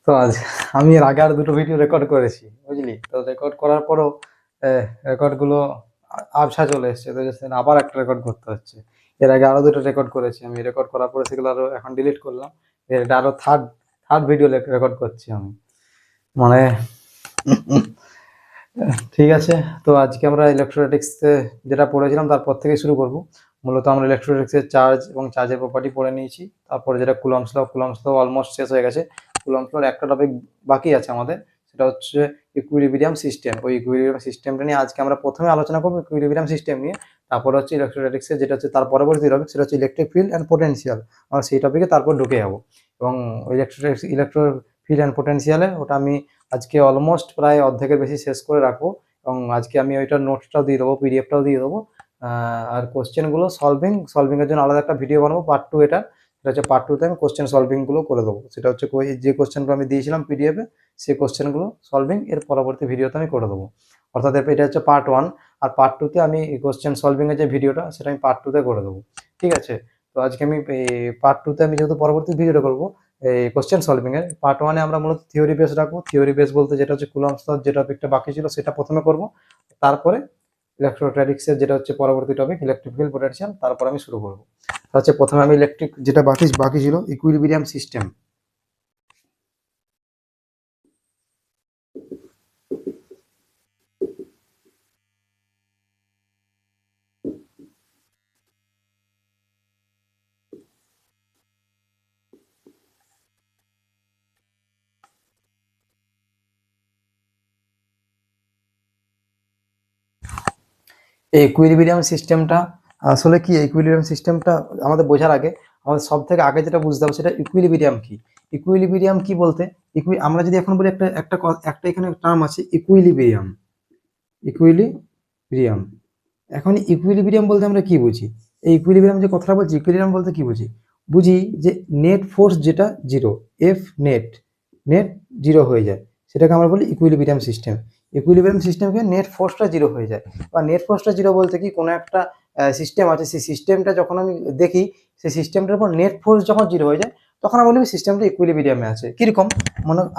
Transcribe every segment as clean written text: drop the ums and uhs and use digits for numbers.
তো আজ আমি এর আগে আর দুটো ভিডিও রেকর্ড করেছি, বুঝলি? তো রেকর্ড করার পরও রেকর্ডগুলো আবছা চলে এসছে, তো আবার একটা রেকর্ড করতে হচ্ছে। এর আগে আরো দুটো রেকর্ড করেছি, আমি রেকর্ড করার পরে সেগুলো আরো এখন ডিলিট করলাম। এটা আরো থার্ড থার্ড ভিডিও রেকর্ড করছি আমি, মানে ঠিক আছে। তো আজকে আমরা ইলেকট্রোস্ট্যাটিক্স যেটা পড়েছিলাম তারপর থেকে শুরু করব। মূলত আমরা ইলেকট্রোস্ট্যাটিক্সের চার্জ এবং চার্জের প্রপার্টি পড়ে নিয়েছি। তারপরে যেটা কুলম্বস ল অলমোস্ট শেষ হয়ে গেছে। কুলম্বস লর একটা টপিক বাকি আছে আমাদের, সেটা হচ্ছে ইকুইলিব্রিয়াম সিস্টেম। ওই ইকুইলিব্রিয়াম সিস্টেমটা নিয়ে আজকে আমরা প্রথমে আলোচনা করবো, ইকুইলিব্রিয়াম সিস্টেম নিয়ে। তারপর হচ্ছে ইলেকট্রোস্ট্যাটিক্সের যেটা হচ্ছে তার পরবর্তী টপিক, সেটা হচ্ছে ইলেকট্রিক ফিল্ড অ্যান্ড পোটেনশিয়াল। আমরা সেই টপিকে তারপর ঢুকে যাবো। এবং ইলেকট্রিক ফিল্ড অ্যান্ড পোটেনশিয়ালে ওটা আমি আজকে অলমোস্ট প্রায় অর্ধেকের বেশি শেষ করে রাখবো। এবং আজকে আমি ওইটার নোটসটাও দিয়ে দেবো, পিডিএফটাও দিয়ে দেবো। আর কোশ্চেনগুলো সলভিংয়ের জন্য আলাদা একটা ভিডিও বানাবো, পার্ট টু এটা। সেটা হচ্ছে পার্ট টুতে আমি কোশ্চেন সলভিংগুলো করে দেবো। সেটা হচ্ছে যে কোশ্চেনগুলো আমি দিয়েছিলাম পিডিএফে, সেই কোশ্চেনগুলো সলভিং এর পরবর্তী ভিডিওতে আমি করে দেবো। অর্থাৎ এটা হচ্ছে পার্ট ওয়ান। আর পার্ট টুতে আমি কোশ্চেন সলভিংয়ের যে ভিডিওটা, সেটা আমি পার্ট টুতে করে দেবো। ঠিক আছে? তো আজকে আমি পার্ট টুতে আমি যেহেতু পরবর্তী ভিডিওটা করবো এই কোশ্চেন সলভিং এর, পার্ট ওয়ানে আমরা মূলত থিওরি বেস রাখবো। থিওরি বেস বলতে যেটা হচ্ছে কুলম্বস ল, যে টপিকটা বাকি ছিল সেটা প্রথমে করব। তারপরে ইলেকট্রোস্ট্যাটিক্সের যেটা হচ্ছে পরবর্তী টপিক ইলেকট্রিক ফিল্ড পোটেনশিয়াল, তারপর আমি শুরু করবো। হচ্ছে প্রথমে আমি ইলেকট্রিক যেটা বাকি ছিল ইকুইলিব্রিয়াম সিস্টেম। এই ইকুইলিব্রিয়াম সিস্টেমটা আসলে কি? ইকুইলিব্রিয়াম সিস্টেমটা আমাদের বোঝার আগে আমাদের সব থেকে আগে যেটা বুঝতে হবে সেটা ইকুইলিব্রিয়াম কি। ইকুইলিব্রিয়াম কি বলতে, আমরা যদি এখন বলি একটা একটা একটা এখানে টার্ম আছে ইকুইলিব্রিয়াম। ইকুইলিব্রিয়াম, এখন ইকুইলিব্রিয়াম বলতে আমরা কি বুঝি? এই ইকুইলিব্রিয়াম যে কথাটা বলছি, ইকুইলিব্রিয়াম বলতে কি বুঝি? বুঝি যে নেট ফোর্স যেটা zero, F net, net zero হয়ে যায়, সেটাকে আমরা বলি ইকুইলিব্রিয়াম সিস্টেম। ইকুইলিব্রিয়াম সিস্টেমকে নেট ফোর্সটা জিরো হয়ে যায়, বা নেট ফোর্সটা জিরো বলতে কি, কোনো একটা সিস্টেম আছে, সেই সিস্টেমটা যখন আমি দেখি, সেই সিস্টেমটার উপর নেট ফোর্স যখন জিরো হয়ে যায়, তখন আমি বলি সিস্টেমটা ইকুইলিব্রিয়ামে আছে। কিরকম?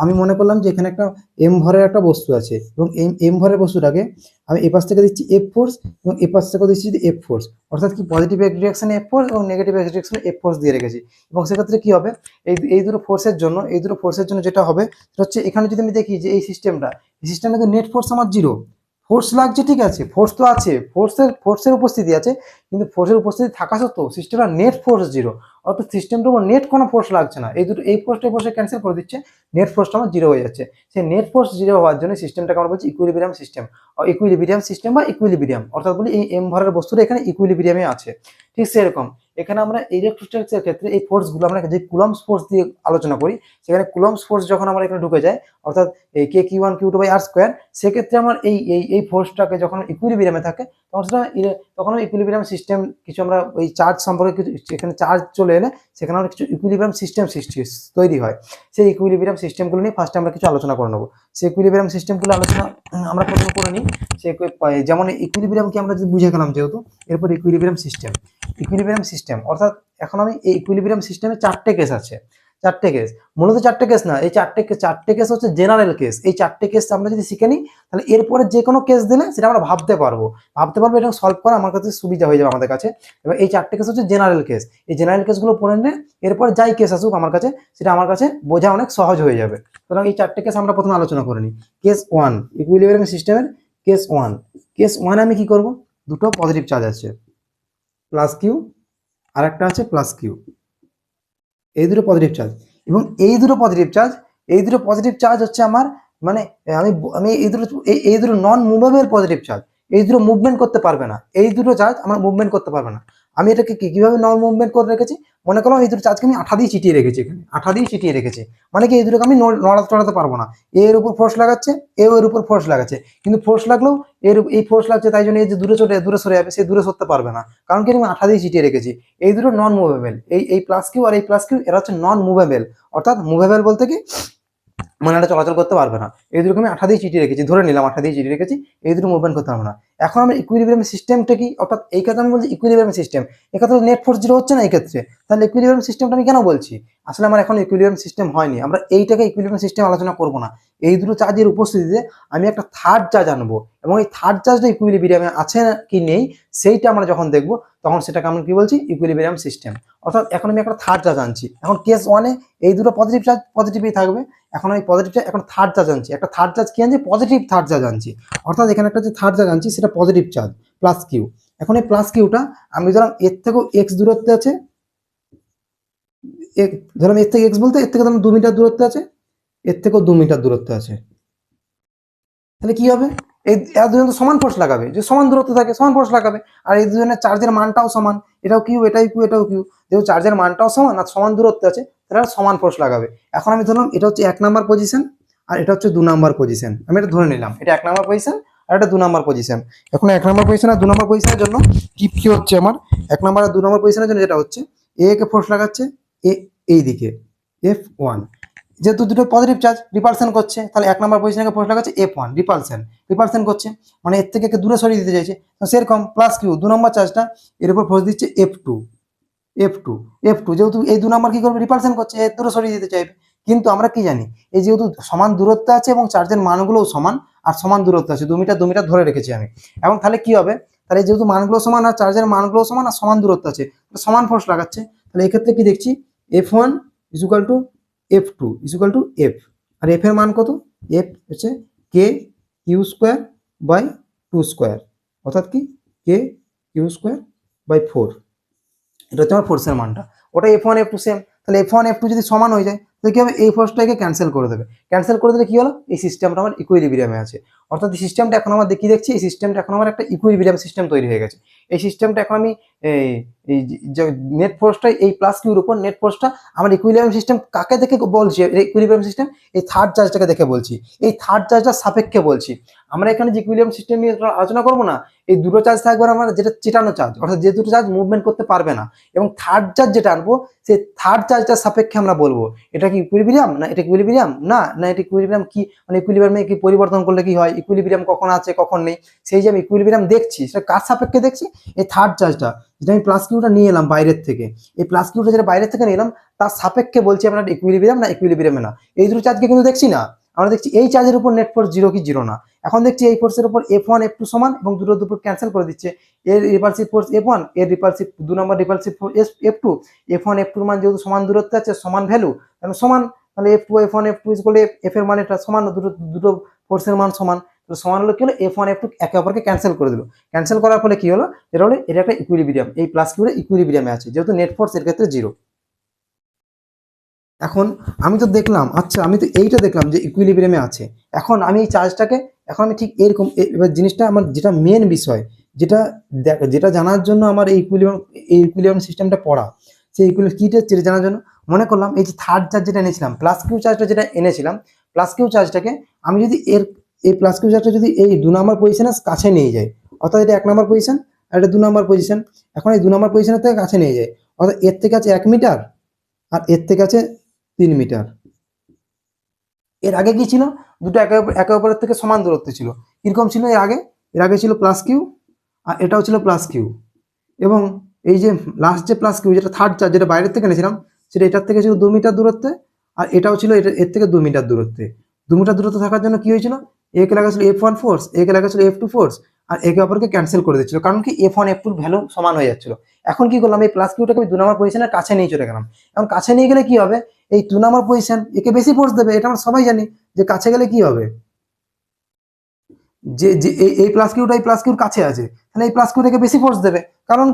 আমি মনে করলাম যে এখানে একটা এম ভরের একটা বস্তু আছে, এবং এম ভরের বস্তুটাকে আমি এ পাশ থেকে দিচ্ছি এফ ফোর্স, এবং এ পাশ থেকে দিচ্ছি এফ ফোর্স। অর্থাৎ কি, পজিটিভ এক ডিরেকশনে এফ ফোর্স এবং নেগেটিভ এক ডিরেকশনে এফ ফোর্স দিয়ে রেখেছি। এবং সেক্ষেত্রে কি হবে, এই দুটো ফোর্সের জন্য যেটা হবে সেটা হচ্ছে, এখানে যদি আমি দেখি যে এই সিস্টেমটা কিন্তু নেট ফোর্স আমার জিরো। ফোর্স লাগছে, ঠিক আছে, ফোর্স তো আছে, ফোর্সের উপস্থিতি আছে, কিন্তু ফোর্সের উপস্থিতি থাকা সত্ত্বেও সিস্টেমটা নেট ফোর্স জিরো। অর্থাৎ সিস্টেমটার উপর নেট কোনো ফোর্স লাগছে না। এই ফোর্সটা ক্যান্সেল করে দিচ্ছে, নেট ফোর্সটা আমার জিরো হয়ে যাচ্ছে। সেই নেট ফোর্স জিরো হওয়ার জন্য সিস্টেমটাকে আমরা বলছি ইকুইলিব্রিয়াম সিস্টেম। ইকুইলিব্রিয়াম সিস্টেম বা ইকুইলিব্রিয়াম, অর্থাৎ বলি এই এম ভরের বস্তুটা এখানে ইকুইলিব্রিয়ামে আছে। ঠিক সেরকম এখানে আমরা ইলেকট্রোস্ট্যাটিক্সের ক্ষেত্রে এই ফোর্সগুলো আমরা যে কুলম্বস ফোর্স দিয়ে আলোচনা করি, সেখানে কুলম্বস ফোর্স যখন আমরা এখানে ঢুকে যায়, অর্থাৎ এই K Q one Q two by R square, সেক্ষেত্রে আমার এই ফোর্সটাকে যখন ইকুইলিব্রিয়ামে থাকে, তখন সেটা তখন ইকুইলিব্রিয়াম সিস্টেম কিছু আমরা ওই চার্জ সম্পর্কে কিছু, এখানে চার্জ চলে এলে সেখানে আমরা কিছু ইকুইলিব্রিয়াম সিস্টেম তৈরি হয়। সেই ইকুইলিব্রিয়াম সিস্টেমগুলো নিয়ে ফার্স্টে আমরা কিছু আলোচনা করে নেবো। সেই ইকুইলিব্রিয়াম সিস্টেমগুলো আলোচনা আমরা প্রথমে করে নিই। সে যেমন ইকুইলিব্রিয়ামকে আমরা যদি বুঝে গেলাম যেহেতু, এরপর ইকুইলিব্রিয়াম সিস্টেম অর্থাৎ এখন আমি এই ইকুইলিব্রিয়াম সিস্টেমে চারটে কেস আছে। চারটে কেস, মূলত চারটে কেস না, এই চারটে কেস হচ্ছে জেনারেল কেস। এই চারটে কেস আমরা যদি শিখে নিই, তাহলে এরপরে যে কোনো কেস দিলে সেটা আমরা ভাবতে পারবো, এটা সলভ করা আমার কাছে সুবিধা হয়ে যাবে আমাদের কাছে। এবার এই চারটে কেস হচ্ছে জেনারেল কেস। এই জেনারেল কেসগুলো পড়ে নিলে এরপরে যাই কেস আসুক আমার কাছে, সেটা আমার কাছে বোঝা অনেক সহজ হয়ে যাবে। সুতরাং এই চারটে কেস আমরা প্রথমে আলোচনা করে নিই। কেস ওয়ান, ইকুইলিব্রিয়াম সিস্টেমের কেস ওয়ান আমি কি করব, দুটো পজিটিভ চার্জ আছে, প্লাস কিউ, আর একটা আছে প্লাস কিউ। এই দুটো পজিটিভ চার্জ, এবং এই দুটো পজিটিভ চার্জ হচ্ছে আমার, মানে আমি আমি এই দুটো নন মুভেবল পজিটিভ চার্জ। এই দুটো মুভমেন্ট করতে পারবে না, এই দুটো চার্জ আমার মুভমেন্ট করতে পারবে না। আমি এটাকে কিভাবে নন মুভমেন্ট করে রেখেছি, মনে করলাম এই দুটো চার্জকে আমি আঠা দিয়ে চিটিয়ে রেখেছি, মানে কি এই দুটোকে আমি নড়াতে পারবো না। এর উপর ফোর্স লাগাচ্ছে, এর উপর ফোর্স লাগাচ্ছে, কিন্তু ফোর্স লাগলেও এই ফোর্স লাগছে, তাই জন্য এই যে দূরে সরে যাবে, সে দূরে সরতে পারবে না, কারণ কি আমি আঠা দিয়ে চিটিয়ে রেখেছি। এই দুটো নন মুভেবল, এই প্লাস কিউ আর এই প্লাস কিউ, এরা হচ্ছে নন মুভেবল। অর্থাৎ মুভেবল বলতে কি, মানে এটা চলাচল করতে পারবে না। এই দুটোকে আমি আঠা দিয়ে চিঠি রেখেছি, ধরে নিলাম আঠা দিয়ে চিঠি রেখেছি, এই দুটো মুভমেন্ট করতে পারবে না। এখন আমি ইকুইলিব্রিয়াম সিস্টেমটা কি, অর্থাৎ এই ক্ষেত্রে আমি বলছি ইকুইলিব্রিয়াম সিস্টেম, এক্ষেত্রে নেট ফোর্স জিরো হচ্ছে না এই ক্ষেত্রে, তাহলে ইকুইলিব্রিয়াম সিস্টেমটা আমি কেন বলছি? আসলে আমার এখন ইকুইলিব্রিয়াম সিস্টেম হয়নি, আমরা এইটাকে ইকুইলিব্রিয়াম সিস্টেম আলোচনা করব না। এই দুটো চার্জের উপস্থিতিতে আমি একটা থার্ড চার্জ আনবো, এবং এই থার্ড চার্জটা ইকুইলিব্রিয়ামে আছে কি নেই সেইটা আমরা যখন দেখবো, তখন সেটাকে আমরা কি বলছি, ইকুইলিব্রিয়াম সিস্টেম। অর্থাৎ এখন আমি একটা থার্ড চার্জ আনছি, এখন কেস ওয়ানে এই দুটো পজিটিভ চার্জ পজিটিভই থাকবে, এখন আমি পজিটিভ চার্জ, এখন থার্ড চার্জ আনছি, একটা থার্ড চার্জ কি আনছি, পজিটিভ থার্ড চার্জ আনছি, অর্থাৎ এখানে একটা যে থার্ড চার্জ আনছি সেটা পজিটিভ চার্জ প্লাস কিউ। এখন এই প্লাস কিউটা আমি ধরলাম এর থেকেও এক্স দূরত্বে আছে, ধরলাম এর থেকে এক্স বলতে এর থেকে ধরলাম 2 মিটার দূরত্বে আছে, এর থেকেও 2 মিটার দূরত্বে আছে। তাহলে কি হবে, এই দুজন তো সমান ফোর্স লাগাবে, যে সমান দূরত্ব থাকে সমান ফোর্স লাগাবে, আর এই দুজনের চার্জের মানটাও সমান, এটাও কিউ এটাও কিউ এটাও কিউ, যেহেতু চার্জের মানটাও সমান আর সমান দূরত্বে আছে, তাহলে সমান ফোর্স লাগাবে। এখন আমি ধরলাম এটা হচ্ছে 1 নাম্বার পজিশন আর এটা হচ্ছে 2 নাম্বার পজিশন, আমি এটা ধরে নিলাম, এটা 1 নাম্বার পজিশন আর এটা 2 নাম্বার পজিশন। এখন 1 নাম্বার পজিশন আর 2 নাম্বার পজিশনের জন্য কি হচ্ছে, আমার 1 নাম্বার আর 2 নাম্বার পজিশনের জন্য যেটা হচ্ছে, এ কে ফোর্স লাগাচ্ছে এই দিকে F1, যেহেতু দুটো পজিটিভ চার্জ রিপালশন করছে, তাহলে 1 নাম্বার পজিশনে ফোর্স লাগাচ্ছে F1, রিপালশন করছে, মানে এর থেকে দূরে সরিয়ে দিতে চাইছে, তো সেরকম প্লাস কিউ 2 নাম্বার চার্জটা এর উপর ফোর্স দিচ্ছে F2, যেহেতু এই 2 নাম্বার কি করবে, রিপালশন করছে, এর দূরে সরিয়ে দিতে চাইবে। কিন্তু আমরা কি জানি, এই যেহেতু সমান দূরত্ব আছে এবং চার্জের মানগুলোও সমান আর সমান দূরত্ব আছে, 2 মিটার 2 মিটার ধরে রেখেছি আমি, এবং তাহলে কি হবে, তাহলে যেহেতু মানগুলো সমান আর চার্জের মানগুলো সমান আর সমান দূরত্ব আছে, সমান ফোর্স লাগাচ্ছে, তাহলে এক্ষেত্রে কি দেখছি, F1 equal to F2 equal to F, আর F এর মান কত, F হচ্ছে K Q square by 2 square, অর্থাৎ কি কে কিউ স্কোয়ার বাই 4, এটা হচ্ছে আমার ফোর্সের মানটা। ওটা F1 F2 সেম, তাহলে F1 F2 যদি সমান হয়ে যায় তাহলে কি হবে, এই ফোর্সটাকে ক্যান্সেল করে দেবে, ক্যান্সেল করে দিলে কি হলো, এই সিস্টেমটা আমার ইকুইলিব্রিয়ামে আছে, অর্থাৎ এই সিস্টেমটা এখন আমার কি দেখছি, এই সিস্টেমটা এখন আমার একটা ইকুইলিব্রিয়াম সিস্টেম তৈরি হয়ে গেছে। এই সিস্টেমটা এখন আমি এই যে নেট ফোর্সটা, এই প্লাস কিউর উপর নেট ফোর্সটা আমার ইকুইলিব্রিয়াম সিস্টেম কাকে দেখে বলছি, ইকুইলিব্রিয়াম সিস্টেম এই থার্ড চার্জটাকে দেখে বলছি, এই থার্ড চার্জটার সাপেক্ষে বলছি। আমরা এখানে যে ইকুইলিব্রিয়াম সিস্টেম নিয়ে আলোচনা করবো না, এই দুটো চার্জ থাকবে আমার, যেটা চেটানো চার্জ, অর্থাৎ যে দুটো চার্জ মুভমেন্ট করতে পারবে না, এবং থার্ড চার্জ যেটা আনবো সেই থার্ড চার্জটার সাপেক্ষে আমরা বলবো এটা কি ইকুইলিব্রিয়াম না এটা ইকুইলিব্রিয়াম না এটা ইকুইলিব্রিয়াম কি, মানে ইকুইলিব্রিয়ামে কি পরিবর্তন করলে কি হয়, ইকুইলিব্রিয়াম কখন আছে কখন নেই, সেই যে আমি ইকুইলিব্রিয়াম দেখছি সেটা কার সাপেক্ষে দেখছি, এই থার্ড চার্জটা যেটা আমি প্লাস কিউটা নিয়ে এলাম বাইরের থেকে, এই প্লাস কিউটা যেটা বাইরের থেকে নিয়ে এলাম তার সাপেক্ষে বলছি আমরা ইকুইলিব্রিয়াম না ইকুইলিব্রিয়ামে না। এই দুটো চার্জকে কিন্তু দেখছি না, আমরা দেখছি এই চার্জের উপর নেট ফোর্স জিরো কি জিরো না, এখন দেখছি এই ফোর্সের উপর F1 F2 সমান, এবং দুটো দুটো ক্যান্সেল করে দিচ্ছে, এর রিপালসিভ ফোর্স F1, এর রিপালসিভ 2 নম্বর repulsive force F2, F1 F2 মান যেহেতু সমান দূরত্বে আছে সমান ভ্যালু, তাহলে সমান, তাহলে F1 F2 ইকুয়াল F এর মান এটা সমান, দুটো ফোর্সের মান সমান, তো সমান হলো কি হলো, F1 F2 একে অপরকে ক্যান্সেল করে দিল, ক্যান্সেল করার ফলে কি হলো, এটা হলো এটা একটা ইকুইলিব্রিয়াম, এই প্লাস কিউটা ইকুইলিব্রিয়ামে আছে যেহেতু নেট ফোর্স এর ক্ষেত্রে জিরো। এখন আমি তো দেখলাম, আচ্ছা আমি তো এইটা দেখলাম যে ইকুইলিব্রিয়ামে আছে, এখন আমি এই চার্জটাকে, এখন আমি ঠিক এরকম, এবার জিনিসটা আমার যেটা মেন বিষয়, যেটা যেটা জানার জন্য আমার এই ইকুইলিব্রিয়াম সিস্টেমটা পড়া, সেই কিটা যেটা জানার জন্য মনে করলাম, এই যে থার্ড চার্জ যেটা এনেছিলাম, প্লাস কিউ চার্জটা যেটা এনেছিলাম, প্লাস কিউ চার্জটাকে আমি যদি এই প্লাস কিউ চার্জটা যদি এই 2 নম্বর পজিশনের কাছে নিয়ে যাই, অর্থাৎ এটা 1 নম্বর পজিশন আর এটা 2 নম্বর পজিশন, এখন এই 2 নম্বর পজিশনের থেকে কাছে নিয়ে যায়, অর্থাৎ এর থেকে আছে 1 মিটার আর এর থেকে আছে 3 মিটার। এর আগে কি ছিল, দুটো একে অপরের থেকে সমান দূরত্বে ছিল, কিরকম ছিল এর আগে ছিল প্লাস কিউ আর এটাও ছিল প্লাস কিউ, এবং এই যে লাস্ট যে প্লাস কিউ যেটা থার্ড চার্জ যেটা বাইরের থেকে এনেছিলাম, সেটা এটার থেকে ছিল 2 মিটার দূরত্বে, আর এটাও ছিল এর থেকে 2 মিটার দূরত্বে। 2 মিটার দূরত্বে থাকার জন্য কি হয়েছিল, একে লাগাছিল F1 ফোর্স, একে লাগাছিল F2 ফোর্স, আর একে অপরকে ক্যান্সেল করে দিচ্ছিল, কারণ কি F1 F2 ভ্যালু সমান হয়ে যাচ্ছিল। এখন কি করলাম, এই প্লাস কিউটাকে আমি 2 নম্বর পজিশনের কাছে নিয়ে চলে গেলাম, এখন কাছে নিয়ে গেলে কি হবে, এই 2 নম্বর পজিশন একে বেশি ফোর্স দেবে, এটা আমরা সবাই জানি যে কাছে গেলে কি হবে, যে যে এই প্লাস কিউটা এই প্লাস কিউর কাছে আছে, তাহলে এই প্লাস কিউটাকে বেশি ফোর্স দেবে, কারণ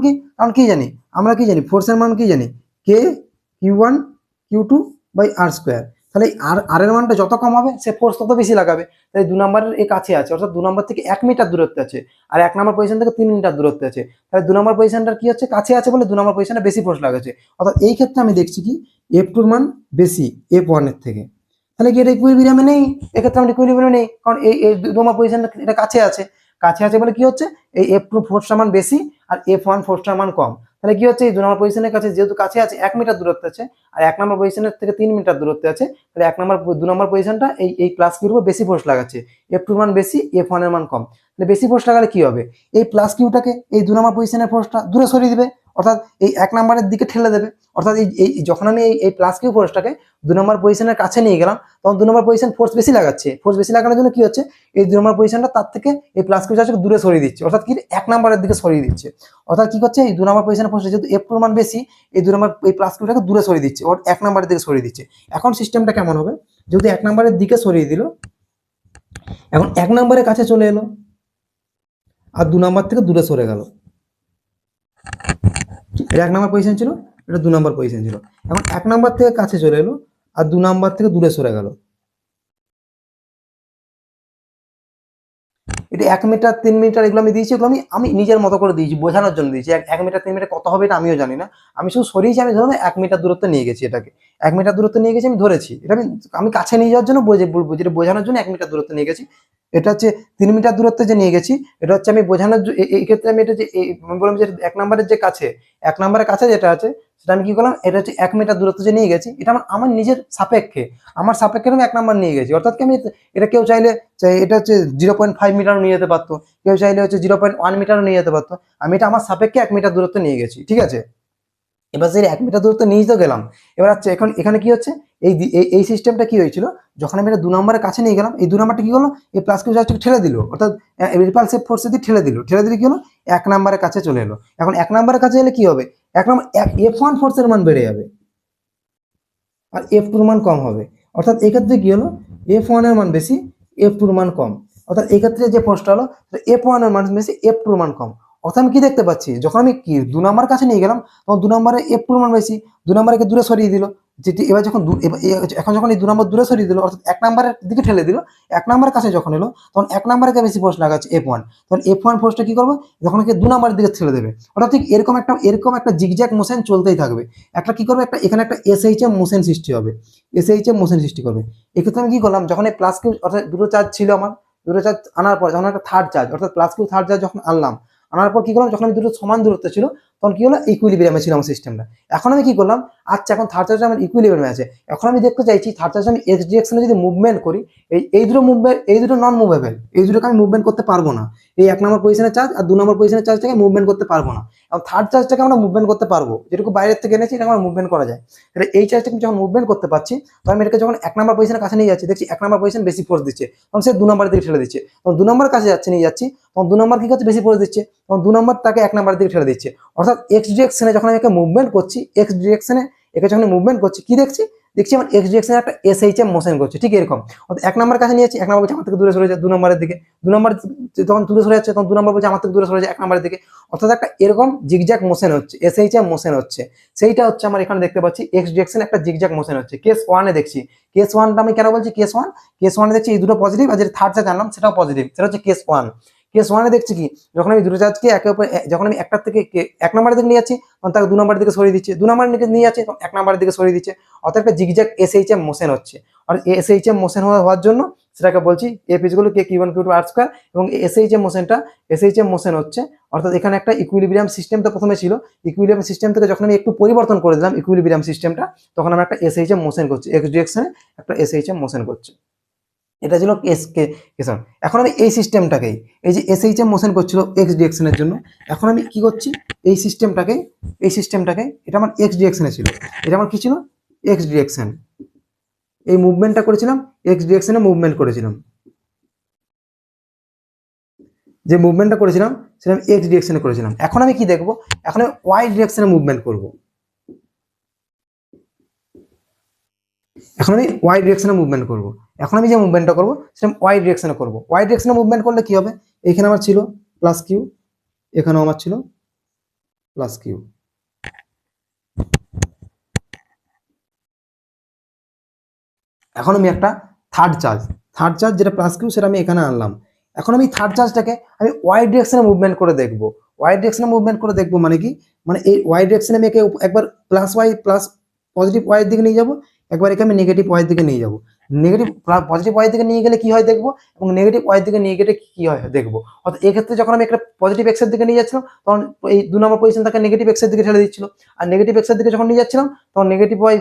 কি জানি, আমরা কি জানি ফোর্সের মান কি জানি, কে Q1 Q2 by R square, তাহলে আর এর মানটা যত কম হবে সে ফোর্স তত বেশি লাগাবে, তাই 2 নম্বরের এই কাছে আছে, অর্থাৎ 2 নম্বর থেকে 1 মিটার দূরত্বে আছে, আর 1 নম্বর পজিশন থেকে 3 মিটার দূরত্বে আছে, তাহলে 2 নম্বর পজিশনটার কি হচ্ছে, কাছে আছে বলে 2 নম্বর পজিশনে বেশি ফোর্স লাগাচ্ছে, অর্থাৎ এই ক্ষেত্রে আমি দেখছি কি F2 এর মান বেশি F1 এর থেকে, তাহলে কি এটা ইকুইলিব্রিয়ামে নেই, এক্ষেত্রে আমরা ইকুইলিব্রিয়ামে নেই, কারণ এই 2 নম্বর পজিশন এটা কাছে আছে বলে কি হচ্ছে, এই F2 ফোর্সটার মান বেশি আর F1 ফোর্সটার মান কম, তাহলে কি হচ্ছে, এই 2 নম্বর পজিশনের কাছে যেহেতু কাছে আছে 1 মিটার দূরত্বে আছে, আর 1 নম্বর পজিশনের থেকে 3 মিটার দূরত্বে আছে, তাহলে 2 নম্বর পজিশনটা এই প্লাস কিউর উপর বেশি ফোর্স লাগাচ্ছে। F2 এর মান বেশি, F1 এর মান কম। তাহলে বেশি ফোর্স লাগালে কি হবে, এই প্লাস কিউটাকে এই 2 নম্বর পজিশনের ফোর্সটা দূরে সরিয়ে দিবে, অর্থাৎ এই 1 নম্বরের দিকে ঠেলে দেবে। অর্থাৎ এই যখন আমি এই প্লাস কিউ ফোর্সটাকে 2 নম্বর পজিশনের কাছে নিয়ে গেলাম, তখন 2 নম্বর পজিশন ফোর্স বেশি লাগাচ্ছে। ফোর্স বেশি লাগানোর জন্য কি হচ্ছে, এই 2 নম্বর পজিশনটা তার থেকে এই প্লাস কিউ চার্জকে দূরে সরিয়ে দিচ্ছে, অর্থাৎ কি 1 নম্বরের দিকে সরিয়ে দিচ্ছে। অর্থাৎ কি করছে, এই 2 নম্বর পজিশনের ফোর্স যেহেতু F2 এর মান বেশি, এই 2 নম্বর এই প্লাস কিউটাকে দূরে সরিয়ে দিচ্ছে, ওর 1 নম্বরের দিকে সরিয়ে দিচ্ছে। এখন সিস্টেমটা কেমন হবে, যেহেতু 1 নম্বরের দিকে সরিয়ে দিল, এখন 1 নম্বরের কাছে চলে এলো আর 2 নম্বর থেকে দূরে সরে গেল। এটা 1 নম্বর পজিশন ছিল, এটা 2 নম্বর পজিশন ছিল। এখন 1 নম্বর থেকে কাছে চলে এলো আর 2 নম্বর থেকে দূরে সরে গেল। এটা 1 মিটার 3 মিটার এগুলো আমি দিয়েছি, এগুলো আমি নিজের মতো করে দিয়েছি, বোঝানোর জন্য দিয়েছি। 1 মিটার 3 মিটার কত হবে এটা আমিও জানি না, আমি শুধু সরিয়েছি। আমি ধরুন 1 মিটার দূরত্ব নিয়ে গেছি, এটাকে 1 মিটার দূরত্ব নিয়ে গেছি, আমি ধরেছি এটা, আমি কাছে নিয়ে যাওয়ার জন্য যেটা বোঝানোর জন্য 1 মিটার দূরত্ব নিয়ে গেছি। এটা হচ্ছে 3 মিটার দূরত্বে যে নিয়ে গেছি, এটা হচ্ছে আমি বোঝানোর এই ক্ষেত্রে আমি এটা যে আমি বললাম যে 1 নম্বরের যে কাছে, 1 নম্বরের কাছে যেটা আছে সেটা আমি কি করলাম, এটা হচ্ছে 1 মিটার দূরত্ব যে নিয়ে গেছি, এটা আমার নিজের সাপেক্ষে, আমার সাপেক্ষে আমি 1 নম্বর নিয়ে গেছি। অর্থাৎ কি আমি এটা কেউ চাইলে এটা হচ্ছে 0.5 মিটারও নিয়ে যেতে পারতো, কেউ চাইলে হচ্ছে 0.1 মিটারও নিয়ে যেতে পারতো। আমি এটা আমার সাপেক্ষে 1 মিটার দূরত্ব নিয়ে গেছি, ঠিক আছে। এবার সেই 1 মিটার দূরত্ব নিয়ে তো গেলাম, এবার হচ্ছে এখন এখানে কি হচ্ছে, এই সিস্টেমটা কি হয়েছিল, যখন আমি এটা 2 নম্বরের কাছে নিয়ে গেলাম, এই 2 নম্বরটা কি করলো, এই প্লাস কিউ চার্জটাকে ঠেলে দিল, অর্থাৎ রিপালসিভ ফোর্স দিয়ে ঠেলে দিলে কি হলো, 1 নম্বরের কাছে চলে এলো। এখন 1 নম্বরের কাছে এলে কি হবে, 1 নম্বর F1 ফোর্সের মান বেড়ে যাবে আর F2 এর মান কম হবে। অর্থাৎ এই ক্ষেত্রে কি হলো, F1 এর মান বেশি, F2 এর মান কম। অর্থাৎ এই ক্ষেত্রে যে ফোর্সটা হলো, F1 এর মান বেশি, F2 এর মান কম। অর্থাৎ আমি কি দেখতে পাচ্ছি, যখন আমি কি 2 নম্বর কাছে নিয়ে গেলাম, তখন 2 নম্বরে F2 এর মান বেশি, 2 নম্বরকে দূরে সরিয়ে দিল। যেটি এবার যখন এখন যখন এই 2 নম্বর দূরে সরিয়ে দিল, অর্থাৎ 1 নম্বরের দিকে ঠেলে দিল, 1 নম্বরের কাছে যখন এলো, তখন 1 নম্বরকে বেশি ফোর্স লাগাচ্ছে F1, তখন F1 ফোর্সটা কি করবে, যখন ওকে 2 নম্বরের দিকে ঠেলে দেবে। অর্থাৎ ঠিক এরকম একটা জিগজ্যাগ মোশন চলতেই থাকবে। একটা কি করবে, এখানে একটা SHM মোশন সৃষ্টি হবে, SHM মোশন সৃষ্টি করবে। এক্ষেত্রে আমি কি করলাম, যখন এই প্লাস কিউ অর্থাৎ দুটো চার্জ ছিল আমার, দুটো চার্জ আনার পর যখন একটা থার্ড চার্জ অর্থাৎ প্লাস কিউ থার্ড চার্জ যখন আনলাম, আনার পর কি করলাম, যখন আমি দুটো সমান দূরত্ব ছিল, তখন কি হলো, ইকুইলিব্রিয়ামে ছিল আমার সিস্টেমটা। এখন আমি কি করলাম, আচ্ছা এখন থার্ড চার্জ আমার ইকুইলিব্রিয়ামে আছে, এখন আমি দেখতে চাইছি থার্ড চার্জ আমি এক্স ডিরেকশনে যদি মুভমেন্ট করি, এই দুটো মুভমেন্ট, এই দুটো নন মুভেবল, এই দুটোকে আমি মুভমেন্ট করতে পারবো না। এই 1 নম্বর পজিশনের চার্জ আর 2 নম্বর পজিশনের চার্জটাকে মুভমেন্ট করতে পারবো না। এবং থার্ড চার্জটাকে আমরা মুভমেন্ট করতে পারবো, যেটুকু বাইরের থেকে এনেছি এটা আমরা মুভমেন্ট করা যায়। তাহলে এই চার্জটাকে যখন মুভমেন্ট করতে পারছি, তখন আমি এটাকে যখন 1 নম্বর পজিশনের কাছে নিয়ে যাচ্ছি, দেখছি 1 নম্বর পজিশন বেশি ফোর্স দিচ্ছে, তখন সে 2 নম্বরের দিকে ঠেলে দিচ্ছে। তখন 2 নম্বর কাছে নিয়ে যাচ্ছি, তখন 2 নম্বর কি করছে, বেশি ফোর্স দিচ্ছে, তখন 2 নম্বর তাকে 1 নম্বরের দিকে ঠেলে দিচ্ছে। অর্থাৎ এক্স ডিরেকশনে যখন আমি একে মুভমেন্ট করছি, এক্স ডিরেকশনে একে যখন মুভমেন্ট করছি, কি দেখছি আমার এক্স ডিরেকশনে একটা SHM মোশন করছে, ঠিক এরকম। অর্থাৎ 1 নম্বর কাছে নিয়েছি, 1 নম্বর বলছে আমার থেকে দূরে সরে যায় 2 নম্বরের দিকে, 2 নম্বর যখন দূরে সরে যাচ্ছে, তখন 2 নম্বর বলছে আমার থেকে দূরে সরে যায় 1 নম্বরের দিকে। অর্থাৎ একটা এরকম জিগজ্যাগ মোশন হচ্ছে, SHM মোশন হচ্ছে। সেইটা হচ্ছে আমার এখানে দেখতে পাচ্ছি এক্স ডিরেকশনে একটা জিগজ্যাগ মোশন হচ্ছে। কেস 1 এ দেখছি, কেস 1টা আমি কেন বলছি কেস 1 এ দেখছি এই দুটো পজিটিভ, আর যেটা থার্ড চার্জ আনলাম সেটাও পজিটিভ, সেটা হচ্ছে কেস 1। কেস 1 এ দেখছি কি, যখন আমি দুটো চার্জকে একে অপর যখন আমি একটার থেকে 1 নম্বরের দিকে নিয়ে যাচ্ছি, তখন তাকে 2 নম্বরের দিকে সরিয়ে দিচ্ছে, 2 নম্বরের দিকে নিয়ে যাচ্ছে, তখন 1 নম্বরের দিকে সরিয়ে দিচ্ছে। অর্থাৎ একটা জিগজ্যাগ SHM মোশন হচ্ছে। আর SHM মোশন হওয়ার জন্য সেটাকে বলছি F = K Q1 Q2 R square. এবং SHM মোশন হচ্ছে, অর্থাৎ এখানে একটা ইকুইলিব্রিয়াম সিস্টেম তো প্রথমে ছিল, ইকুইলিব্রিয়াম সিস্টেম থেকে যখন আমি একটু পরিবর্তন করে দিলাম ইকুইলিব্রিয়াম সিস্টেমটা, তখন আমরা একটা SHM মোশন করছি, এক্স ডিরেকশনে একটা SHM মোশন করছে। এটা ছিল কেস 1। এখন আমি এই সিস্টেমটাকেই, এই যে SHM মোশন করছিল এক্স ডিরেকশনের জন্য, এখন আমি কি করছি, এই সিস্টেমটাকে এটা আমার এক্স ডিরেকশনে ছিল, এটা আমার কি ছিল, এক্স ডিরেকশন। এই মুভমেন্টটা করেছিলাম এক্স ডিরেকশনে, মুভমেন্ট করেছিলাম, যে মুভমেন্টটা করেছিলাম সেটা আমি এক্স ডিরেকশনে করেছিলাম। এখন আমি কি দেখবো, এখন আমি ওয়াই ডিরেকশনে মুভমেন্ট করব। এখন আমি ওয়াই ডিরেকশনে মুভমেন্ট করব। এখন আমি যে মুভমেন্টটা করবো সেটা ওয়াই ডিরেকশনে করবো। ওয়াই ডিরেকশনে মুভমেন্ট করলে কি হবে, এখানে আমার ছিল প্লাস কিউ, এখানেও আমার ছিল প্লাস কিউ। এখন আমি একটা থার্ড চার্জ যেটা প্লাস কিউ, সেটা আমি এখানে আনলাম। এখন আমি থার্ড চার্জটাকে আমি ওয়াই ডিরেকশনে মুভমেন্ট করে দেখবো। ওয়াই ডিরেকশনে মুভমেন্ট করে দেখবো মানে কি, মানে এই ওয়াই ডিরেকশনে আমি একে একবার প্লাস পজিটিভ ওয়াই এর দিকে নিয়ে যাবো, একবার একে আমি নেগেটিভ ওয়াই এর দিকে নিয়ে যাবো। নেগেটিভ পজিটিভ ওয়াই দিকে নিয়ে গেলে কি হয় দেখবো, এবং নেগেটিভ ওয়াই দিকে নিয়ে গেলে কি হয় দেখবো। অর্থাৎ এক্ষেত্রে যখন আমি একটা পজিটিভ এক্সের দিকে নিয়ে যাচ্ছিলাম তখন এই 2 নম্বর পজিশন তাকে নেগেটিভ এক্সের দিকে ঠেলে দিচ্ছিল, আর নেগেটিভ এক্সের দিকে যখন নিয়ে যাচ্ছিলাম তখন নেগেটিভ ওয়াই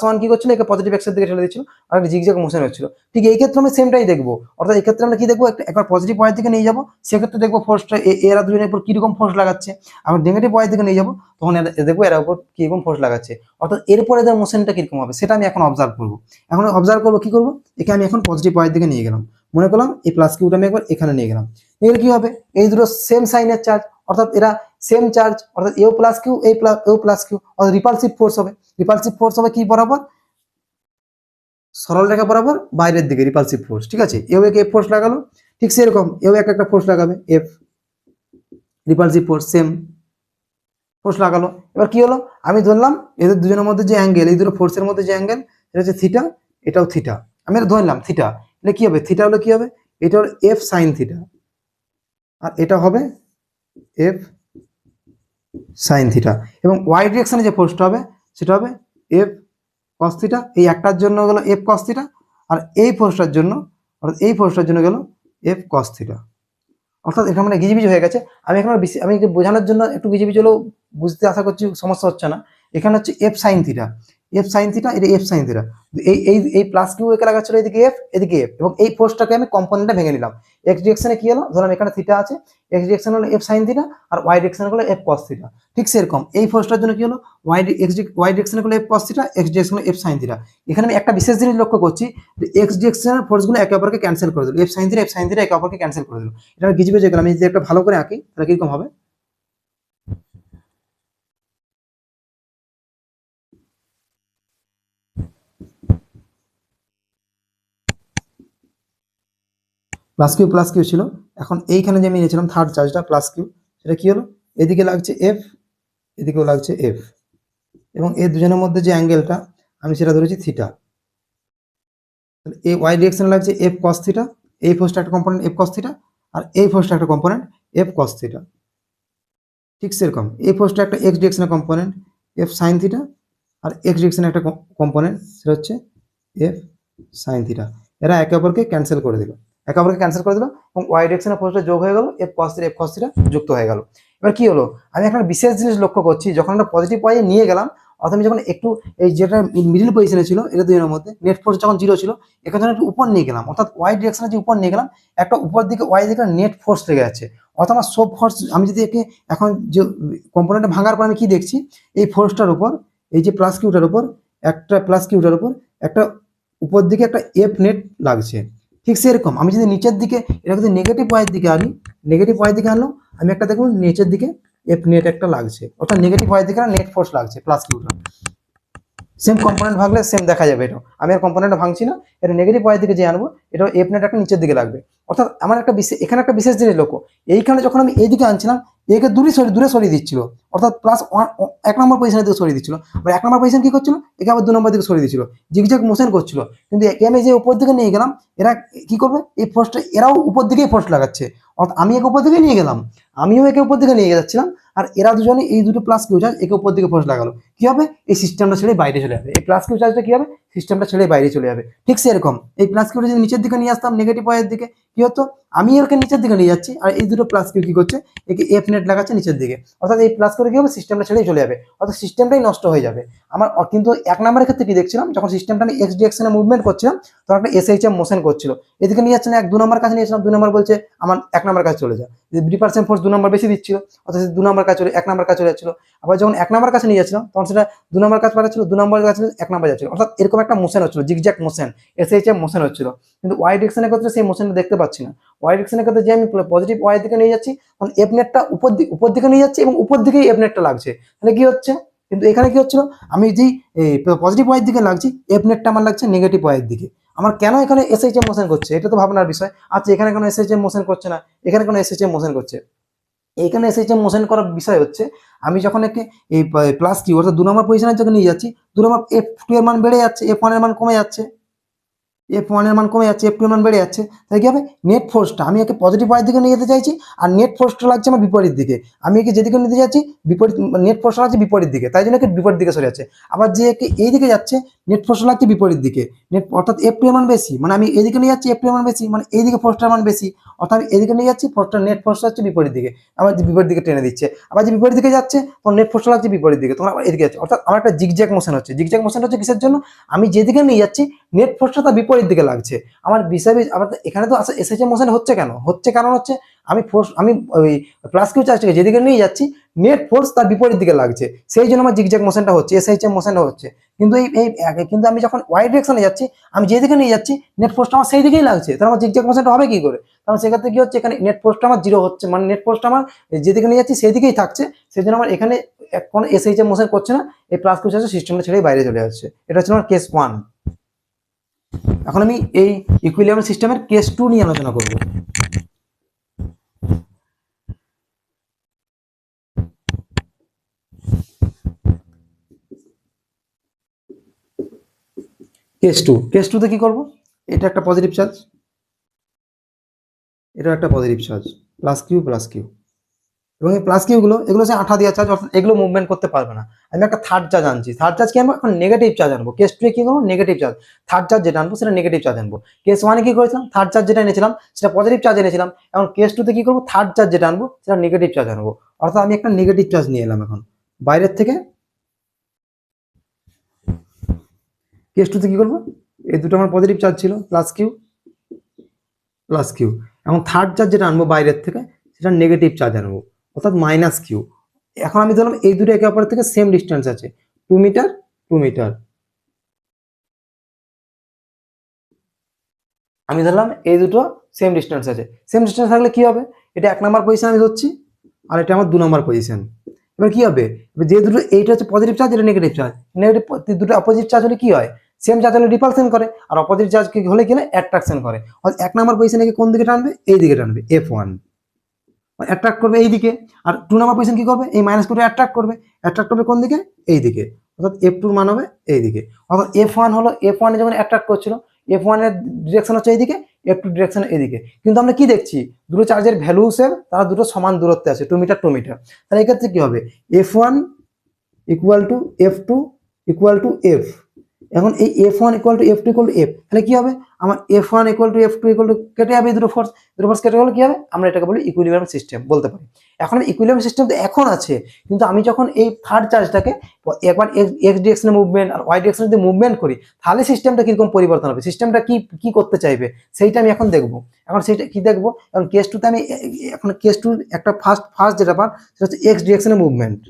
+1 কি করছিল, একে পজিটিভ এক্সের দিকে ঠেলে দিচ্ছিল, আর একটা জিগজ্যাগ মোশন হচ্ছিল। ঠিক এই ক্ষেত্রে আমরা সেমটাই দেখবো, অর্থাৎ এই ক্ষেত্রে আমরা কি দেখবো, একবার পজিটিভ ওয়াই দিকে নিয়ে যাবো, সেক্ষেত্রে দেখবো ফোর্সটা এরা দুজনের উপর কিরকম ফোর্স লাগাচ্ছে। আবার নেগেটিভ ওয়াই দিকে নিয়ে যাবো, তখন দেখবো এরা উপর কিরকম ফোর্স লাগাচ্ছে, অর্থাৎ এরপরে এদের মোশনটা কিরকম হবে সেটা আমি এখন অবজার্ভ করবো। এখন অবজার্ভ করবো কি করবো, একে আমি এখন পজিটিভ ওয়াই দিকে নিয়ে গেলাম, মনে করলাম এই প্লাস কিউটা আমি একবার এখানে নিয়ে গেলাম, এর কি হবে, এই দুটো সেম সাইনের চার্জ, অর্থাৎ এরা সেম চার্জ, অর্থাৎ এও প্লাস কিউ এও প্লাস কিউ, অর্থাৎ রিপালসিভ ফোর্স হবে। রিপালসিভ ফোর্স হবে কি বরাবর, সরল রেখা বরাবর বাইরের দিকে রিপালসিভ ফোর্স, ঠিক আছে। এও একে এফ ফোর্স লাগালো, ঠিক সেরকম এও একটা ফোর্স লাগাবে F, repulsive force same force লাগালো। এবার কি হলো, আমি ধরলাম এদের দুজনের মধ্যে যে অ্যাঙ্গেল, এই দুটো ফোর্সের মধ্যে যে অ্যাঙ্গেল এটা হচ্ছে থিটা, এটাও থিটা, আমি এটা ধরলাম থিটা, এটা কি হবে, থিটা হলো কি হবে, এটা হলো এফ সাইন থিটা, আর এটা হবে এফ সাইন থিটা, এবং ওয়াই ডিরেকশনে যে ফোর্সটা হবে সেটা হবে এফ কস থিটা, এই একটার জন্য গেল এফ কস থিটা, আর এই ফোর্সটার জন্য, অর্থাৎ এই ফোর্সটার জন্য গেল এফ কস থিটা। অর্থাৎ এটা মানে গিজিবিজি হয়ে গেছে। আমি এখন আমি বোঝানোর জন্য একটু গিজিবিজি হলেও বুঝতে আশা করছি সমস্যা হচ্ছে না। এখানে হচ্ছে F sine theta, F sine theta, এটা এফ সাইন থিটা, এই এই এই প্লাস কিউ একে লাগাচ্ছিল এদিকে এফ এদিকে এফ, এবং এই ফোর্সটাকে আমি কম্পোনেন্টে ভেঙে নিলাম। এক্স ডিরেকশনে কি হলো, ধরলাম এখানে থিটা আছে, এক্স ডিরেকশন হলো এফ সাইন থিটা, আর ওয়াই ডিরেকশন হলো এফ কস থিটা। ঠিক সেরকম এই ফোর্সটার জন্য কি হলো, ওয়াই ডিরেকশন হলো F cos theta, x direction হলো এফ সাইন থিটা। এখানে আমি একটা বিশেষ জিনিস লক্ষ্য করছি, যে এক্স ডিরেকশনের ফোর্সগুলো একে অপরকে ক্যান্সেল করে দিল, এফ সাইন থিটা একে অপরকে ক্যান্সেল করে দিল। এটা আমি গিজিবিজি হয়ে গেলাম। আমি যদি একটা ভালো করে আঁকি তাহলে কিরকম হবে, প্লাস কিউ ছিল, এখন এইখানে যে আমি নিয়েছিলাম থার্ড চার্জটা প্লাস কিউ, সেটা কি হলো, এদিকে লাগছে এফ, এদিকেও লাগছে এফ, এবং এই দুজনের মধ্যে যে অ্যাঙ্গেলটা আমি সেটা ধরেছি থিটা, এই ওয়াই ডিরেকশনে লাগছে এফ কস থিটা, এই ফোর্সটা একটা কম্পোনেন্ট এফ কস থিটা, আর এই ফোর্সটা একটা কম্পোনেন্ট এফ কস থিটা। ঠিক সেরকম এই ফোর্সটা একটা এক্স ডিরেকশনের কম্পোনেন্ট এফ সাইন থিটা, আর এক্স ডিরেকশনের একটা কম্পোনেন্ট সেটা হচ্ছে এফ সাইন থিটা। এরা একে অপরকে ক্যান্সেল করে দিল, একে অপরকে ক্যান্সেল করে দিল, এবং ওয়াই ডিরেকশনের ফোর্সটা যোগ হয়ে গেল, এফ কস থিটা যুক্ত হয়ে গেল। এবার কি হলো, আমি একটা বিশেষ জিনিস লক্ষ্য করছি, যখন আমরা পজিটিভ ওয়াই নিয়ে গেলাম, অর্থাৎ আমি যখন একটু এই যেটা মিডিল পজিশনে ছিল এটা দুজনের মধ্যে নেট ফোর্স যখন 0 ছিল, এখানে যখন একটু উপর নিয়ে গেলাম, অর্থাৎ ওয়াই ডিরেকশনে যে উপর নিয়ে গেলাম, একটা উপর দিকে ওয়াই দিকে নেট ফোর্স লেগে যাচ্ছে, অর্থাৎ আমার সব ফোর্স, আমি যদি একে এখন যে কম্পোনেন্টে ভাঙার পর আমি কি দেখছি, এই ফোর্সটার উপর, এই যে প্লাস কিউটার উপর একটা প্লাস কিউটার উপর একটা উপর দিকে একটা এফ নেট লাগছে। ঠিক সেরকম আমি যদি নিচের দিকে এটা যদি নেগেটিভ ওয়াই দিকে আনি, নেগেটিভ ওয়াই দিকে আনলো, আমি একটা দেখুন নিচের দিকে এফ নেট একটা লাগছে, অর্থাৎ নেগেটিভ ওয়াই দিকে নেট ফোর্স লাগছে প্লাস কিউটা। সেম কম্পোনেন্ট ভাঙলে সেম দেখা যাবে, এটা আমি আর কম্পোনেন্টটা ভাঙছি না, এটা নেগেটিভ ওয়াই দিকে যে আনবো, এটা এফ নেট একটা নিচের দিকে লাগবে। অর্থাৎ আমার একটা এখানে একটা বিশেষ জিনিস লক্ষ্য, এইখানে যখন আমি এইদিকে আনছিলাম, একে দূরে সরিয়ে দিচ্ছিল, অর্থাৎ প্লাস 1 নম্বর পজিশনের দিকে সরিয়ে দিচ্ছিল, আবার 1 নম্বর পজিশন কি করছিল, একে আবার 2 নম্বর দিকে সরিয়ে দিচ্ছিল, জিগজ্যাগ মোশন করছিল। কিন্তু একে আমি যে উপর দিকে নিয়ে গেলাম, এরা কি করবে, এই ফোর্সটা এরাও উপর দিকেই ফোর্স লাগাচ্ছে, অর্থাৎ আমি একে উপর দিকে নিয়ে গেলাম, আমিও একে উপর দিকে নিয়ে যাচ্ছিলাম, আর এরা দুজনে এই দুটো প্লাস কিউ চার্জ একে উপর দিকে ফোর্স লাগালো, কি হবে, এই সিস্টেমটা ছেড়ে বাইরে চলে যাবে, এই প্লাস কিউ চার্জটা কি হবে, সিস্টেমটা ছেড়ে বাইরে চলে যাবে। ঠিক সেরকম এই প্লাস কিউটা যদি নিচের দিকে নিয়ে আসতাম নেগেটিভ ওয়াইয়ের দিকে, কি হতো, আমি এরকে নিচের দিকে নিয়ে যাচ্ছি, আর এই দুটো প্লাস কিউ কি করছে, একে এফ নেট লাগাচ্ছে নিচের দিকে, অর্থাৎ এই প্লাস করে কি হবে, সিস্টেমটা ছেড়েই চলে যাবে, অর্থাৎ সিস্টেমটাই নষ্ট হয়ে যাবে আমার। কিন্তু 1 নম্বরের ক্ষেত্রে কি দেখছিলাম, যখন সিস্টেমটা আমি এক্স ডিরেকশনে মুভমেন্ট করছিলাম, তখন একটা এসএইচএম মোশন করছিল, এদিকে নিয়ে যাচ্ছে না, 2 নম্বর কাছে নিয়েছিলাম, 2 নম্বর বলছে আমার 1 নম্বর কাছে চলে যায়, ডিপার্সেন্ট ফোর্স 2 নম্বর বেশি দিচ্ছিল, অর্থাৎ 2 নম্বর কাছে 1 নম্বর কাছে চলে যাচ্ছিল। আবার যখন 1 নম্বর কাছে নিয়ে যাচ্ছিলাম, তখন সেটা 2 নম্বর কাছে পাঠাচ্ছিল, 2 নম্বর কাছে 1 নম্বর যাচ্ছিল, অর্থাৎ এরকম একটা মোশন হচ্ছিল, জিগজ্যাগ মোশন, এসএইচএম মোশন হচ্ছিল। কিন্তু ওয়াই ডিরেকশনের ক্ষেত্রে সেই মোশনটা দেখতে পাচ্ছি না। ওয়াই ডিরেকশনের ক্ষেত্রে যে আমি পজিটিভ ওয়াই দিকে নিয়ে যাচ্ছি, তখন এফ নেটটা উপর দিকে নিয়ে যাচ্ছি, এবং উপর দিকেই এফ নেটটা লাগছে, তাহলে কি হচ্ছে, কিন্তু এখানে কি হচ্ছিল, আমি যেই পজিটিভ ওয়াই দিকে লাগছি, এফ নেটটা আমার লাগছে নেগেটিভ ওয়াই দিকে। আমার কেন এখানে এসএইচএম মোশন করছে, এটা তো ভাবনার বিষয়। আচ্ছা এখানে কোনো এসএইচএম মোশন করছে না, এখানে কোনো এসএইচএম মোশন করছে, এখানে এসএইচএম মোশন করার বিষয় হচ্ছে, আমি যখন একে এই প্লাস কিউ অর্থাৎ 2 নম্বর পজিশনের যখন নিয়ে যাচ্ছি, 2 নম্বর এফ টু এর মান বেড়ে যাচ্ছে, এফ ওয়ান এর মান কমে যাচ্ছে, F1 এর মান কমে যাচ্ছে, F2 এর মান বেড়ে যাচ্ছে, তাহলে কি হবে, নেট ফোর্সটা আমি একে পজিটিভ ওয়াই দিকে নিয়ে যেতে চাইছি, আর নেট ফোর্সটা লাগছে আমার বিপরীত দিকে, আমি একে যেদিকে নিতে যাচ্ছি বিপরীত, নেট ফোর্সটা লাগছে বিপরীত দিকে, তাই জন্য একে বিপরীত দিকে সরে যাচ্ছে। আবার যে একে এই দিকে যাচ্ছে, নেট ফোর্সটা লাগছে বিপরীত দিকে, নেট অর্থাৎ F2 এর মান বেশি, মানে আমি এইদিকে নিয়ে যাচ্ছি, F2 এর মান বেশি, মানে এইদিকে ফোর্সটার মান বেশি, অর্থাৎ আমি এদিকে নিয়ে যাচ্ছি, ফোর্সটা নেট ফোর্সটা হচ্ছে বিপরীত দিকে, আবার যে বিপরীত দিকে টেনে দিচ্ছে, আবার যে বিপরীত দিকে যাচ্ছে তখন নেট ফোর্সটা লাগছে বিপরীত দিকে, তখন আবার এদিকে যাচ্ছে। অর্থাৎ আমার একটা জিগজ্যাগ মোশন হচ্ছে। জিগজ্যাগ মোশন হচ্ছে কিসের জন্য? আমি যেদিকে নিয়ে যাচ্ছি নেট ফোর্সটা তার বিপরীত দিকে লাগছে। আমার বিষয় আবার এখানে তো এসএইচএম মোশন হচ্ছে কেন? হচ্ছে কারণ হচ্ছে আমি ওই প্লাস কিউ চার্জটাকে যেদিকে নিয়ে যাচ্ছি নেট ফোর্স তার বিপরীত দিকে লাগছে, সেই জন্য আমার জিগজ্যাগ মোশনটা হচ্ছে, এসএইচএম মোশনটা হচ্ছে। কিন্তু কিন্তু আমি যখন ওয়াই ডিরেকশনে যাচ্ছি, আমি যেদিকে নিয়ে যাচ্ছি নেট ফোর্সটা আমার সেই দিকেই লাগছে, তাহলে আমার জিগজ্যাগ মোশনটা হবে কি করে? কারণ সেক্ষেত্রে কি হচ্ছে, এখানে নেট ফোর্সটা আমার জিরো হচ্ছে, মানে নেট ফোর্সটা আমার যেদিকে নিয়ে যাচ্ছি সেই দিকেই থাকছে, সেই জন্য আমার এখানে কোনো এসএইচএম মোশন করছে না, এই প্লাস কিউ চার্জের সিস্টেমটা ছেড়ে বাইরে চলে যাচ্ছে। এটা হচ্ছে আমার কেস 1। এখন আমি এই ইকুইলিব্রিয়াম সিস্টেমের কেস 2 নিয়ে আলোচনা করব। কেস 2 তে কি করব? এটা একটা পজিটিভ চার্জ, এটা একটা positive charge, plus Q plus Q, এবং এই প্লাস কিউগুলো এগুলো হচ্ছে আঠা দেওয়া চার্জ, অর্থাৎ এগুলো মুভমেন্ট করতে পারবে না। আমি একটা থার্ড চার্জ আনছি, থার্ড চার্জ কি আনবো? এখন নেগেটিভ চার্জ আনবো। কেস 2 এ কি করবো? নেগেটিভ চার্জ, থার্ড চার্জ যেটা আনবো সেটা নেগেটিভ চার্জ আনবো। কেস 1 এ কি করেছিলাম? থার্ড চার্জ যেটা এনেছিলাম সেটা পজিটিভ চার্জ এনেছিলাম। এখন কেস 2 তে কি করবো? থার্ড চার্জ যেটা আনবো সেটা নেগেটিভ চার্জ আনবো। অর্থাৎ আমি একটা নেগেটিভ চার্জ নিয়ে এলাম এখন বাইরের থেকে। কেস 2 তে কি করবো? এই দুটো আমার পজিটিভ চার্জ ছিল, প্লাস কিউ প্লাস কিউ। এখন থার্ড চার্জ যেটা আনবো বাইরের থেকে সেটা নেগেটিভ চার্জ আনবো, অর্থাৎ মাইনাস কিউ। এখন আমি ধরলাম এই দুটো একে অপরের থেকে সেম ডিস্টেন্স আছে, 2 মিটার 2 মিটার। আমি ধরলাম এই দুটো সেম ডিস্টেন্স আছে। সেম ডিস্টেন্স থাকলে কি হবে? এটা 1 নাম্বার পজিশন আমি ধরছি, আর এটা আমার 2 নাম্বার পজিশন। এবার কি হবে? যে দুটো, এইটা হচ্ছে পজিটিভ চার্জ, এটা নেগেটিভ চার্জ। নেগেটিভ দুটো অপোজিট চার্জ হলে কি হয়? সেম চার্জ হলে রিপালশন করে, আর অপোজিট চার্জ কি হলে কি হয়? অ্যাট্রাকশন করে। অর্থাৎ 1 নাম্বার পজিশনে কোন দিকে টানবে? এই দিকে টানবে, F1 অ্যাট্রাক্ট করবে এই দিকে। আর 2 নাম্বার পজিশন কি করবে? এই মাইনাস কিউটা অ্যাট্রাক্ট করবে। অ্যাট্রাক্ট করবে কোন দিকে? এই দিকে। অর্থাৎ F2 এর মান হবে এই দিকে। অর্থাৎ F1 হলো, F1 এ যেমন অ্যাট্রাক্ট করছিল, F1 এর ডিরেকশন হচ্ছে এইদিকে, F2 ডিরেকশন এইদিকে। কিন্তু আমরা কি দেখছি? দুটো চার্জের ভ্যালু সেম, তারা দুটো সমান দূরত্বে আছে, 2 মিটার 2 মিটার। তাহলে এই ক্ষেত্রে কি হবে? F1 equal to F2 equal to F। এখন এই F1 equal to F2 equal to F, তাহলে কি হবে? আমার F1 equal to F2 equal two কেটে যাবে, দুটো ফোর্স কেটে গেলে কি হবে? আমরা এটাকে বলি ইকুইলিব্রিয়াম সিস্টেম বলতে পারি। এখন ইকুইলিব্রিয়াম সিস্টেম তো এখন আছে, কিন্তু আমি যখন এই থার্ড চার্জটাকে একবার এক্স ডিরেকশনে মুভমেন্ট আর ওয়াই ডিরেকশনে যদি মুভমেন্ট করি, তাহলে সিস্টেমটা কিরকম পরিবর্তন হবে, সিস্টেমটা কি কি করতে চাইবে, সেইটা আমি এখন দেখবো। এখন সেইটা কি দেখবো? এখন কেস 2 তে আমি এখন কেস 2 একটা ফার্স্ট যেটা পার সেটা হচ্ছে এক্স ডিরেকশনে মুভমেন্ট।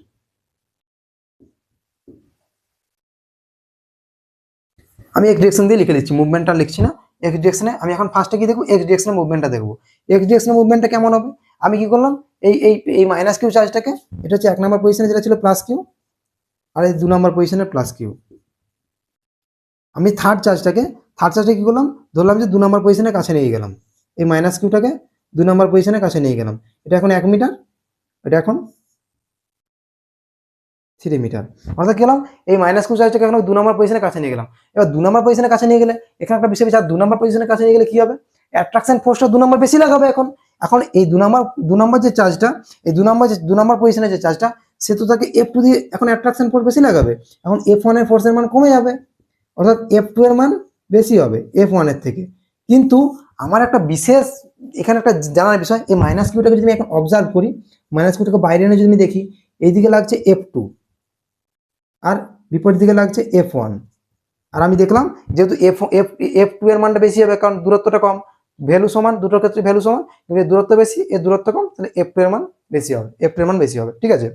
আমি এক্স ডিরেকশন দিয়ে লিখে দিচ্ছি, মুভমেন্টটা লিখছি না। এক্স ডিরেকশনে আমি এখন ফার্স্টে কি দেখবো? এক্স ডিরেকশনে মুভমেন্টটা দেখবো। এক্স ডিরেকশনে মুভমেন্টটা কেমন হবে? আমি কি করলাম? এই এই এই মাইনাস কিউ চার্জটাকে, এটা হচ্ছে 1 নাম্বার পজিশনে যেটা ছিল প্লাস কিউ, আর এই 2 নাম্বার পজিশনে প্লাস কিউ। আমি থার্ড চার্জটাকে কি করলাম? ধরলাম যে 2 নাম্বার পজিশনের কাছে নিয়ে গেলাম, এই মাইনাস কিউটাকে 2 নাম্বার পজিশনের কাছে নিয়ে গেলাম। এটা এখন 1 মিটার, এটা এখন 3 মিটার। অর্থাৎ কি হলাম? এই মাইনাস কিউ চার্জটাকে এখন 2 নাম্বার পজিশনের কাছে নিয়ে গেলাম। এবার 2 নাম্বার পজিশনের কাছে নিয়ে গেলে এখানে একটা বিষয়, 2 নাম্বার পজিশনের কাছে নিয়ে গেলে কি হবে? অ্যাট্রাকশন ফোর্সটা 2 নাম্বার বেশি লাগাবে। এখন এখন এই 2 নাম্বার যে চার্জটা, এই 2 নাম্বার পজিশনের যে চার্জটা, সে তো তাকে F2 দিয়ে এখন অ্যাট্রাকশন ফোর্স বেশি লাগাবে। এখন F1 এর ফোর্সের মান কমে যাবে, অর্থাৎ F2 এর মান বেশি হবে F1 এর থেকে। কিন্তু আমার একটা বিশেষ এখানে একটা জানার বিষয়, এই মাইনাস কিউটাকে যদি আমি এখন অবজার্ভ করি, মাইনাস কিউটাকে বাইরে এনে যদি আমি দেখি, এইদিকে লাগছে F2 আর বিপরীত দিকে লাগছে F1। আর আমি দেখলাম যেহেতু F2 এর মানটা বেশি হবে, কারণ দূরত্বটা কম, ভ্যালু সমান, দুটোর ক্ষেত্রে ভ্যালু সমান, কিন্তু এর দূরত্ব বেশি, এর দূরত্ব কম, তাহলে F2 এর মান বেশি হবে, F2 এর মান বেশি হবে। ঠিক আছে,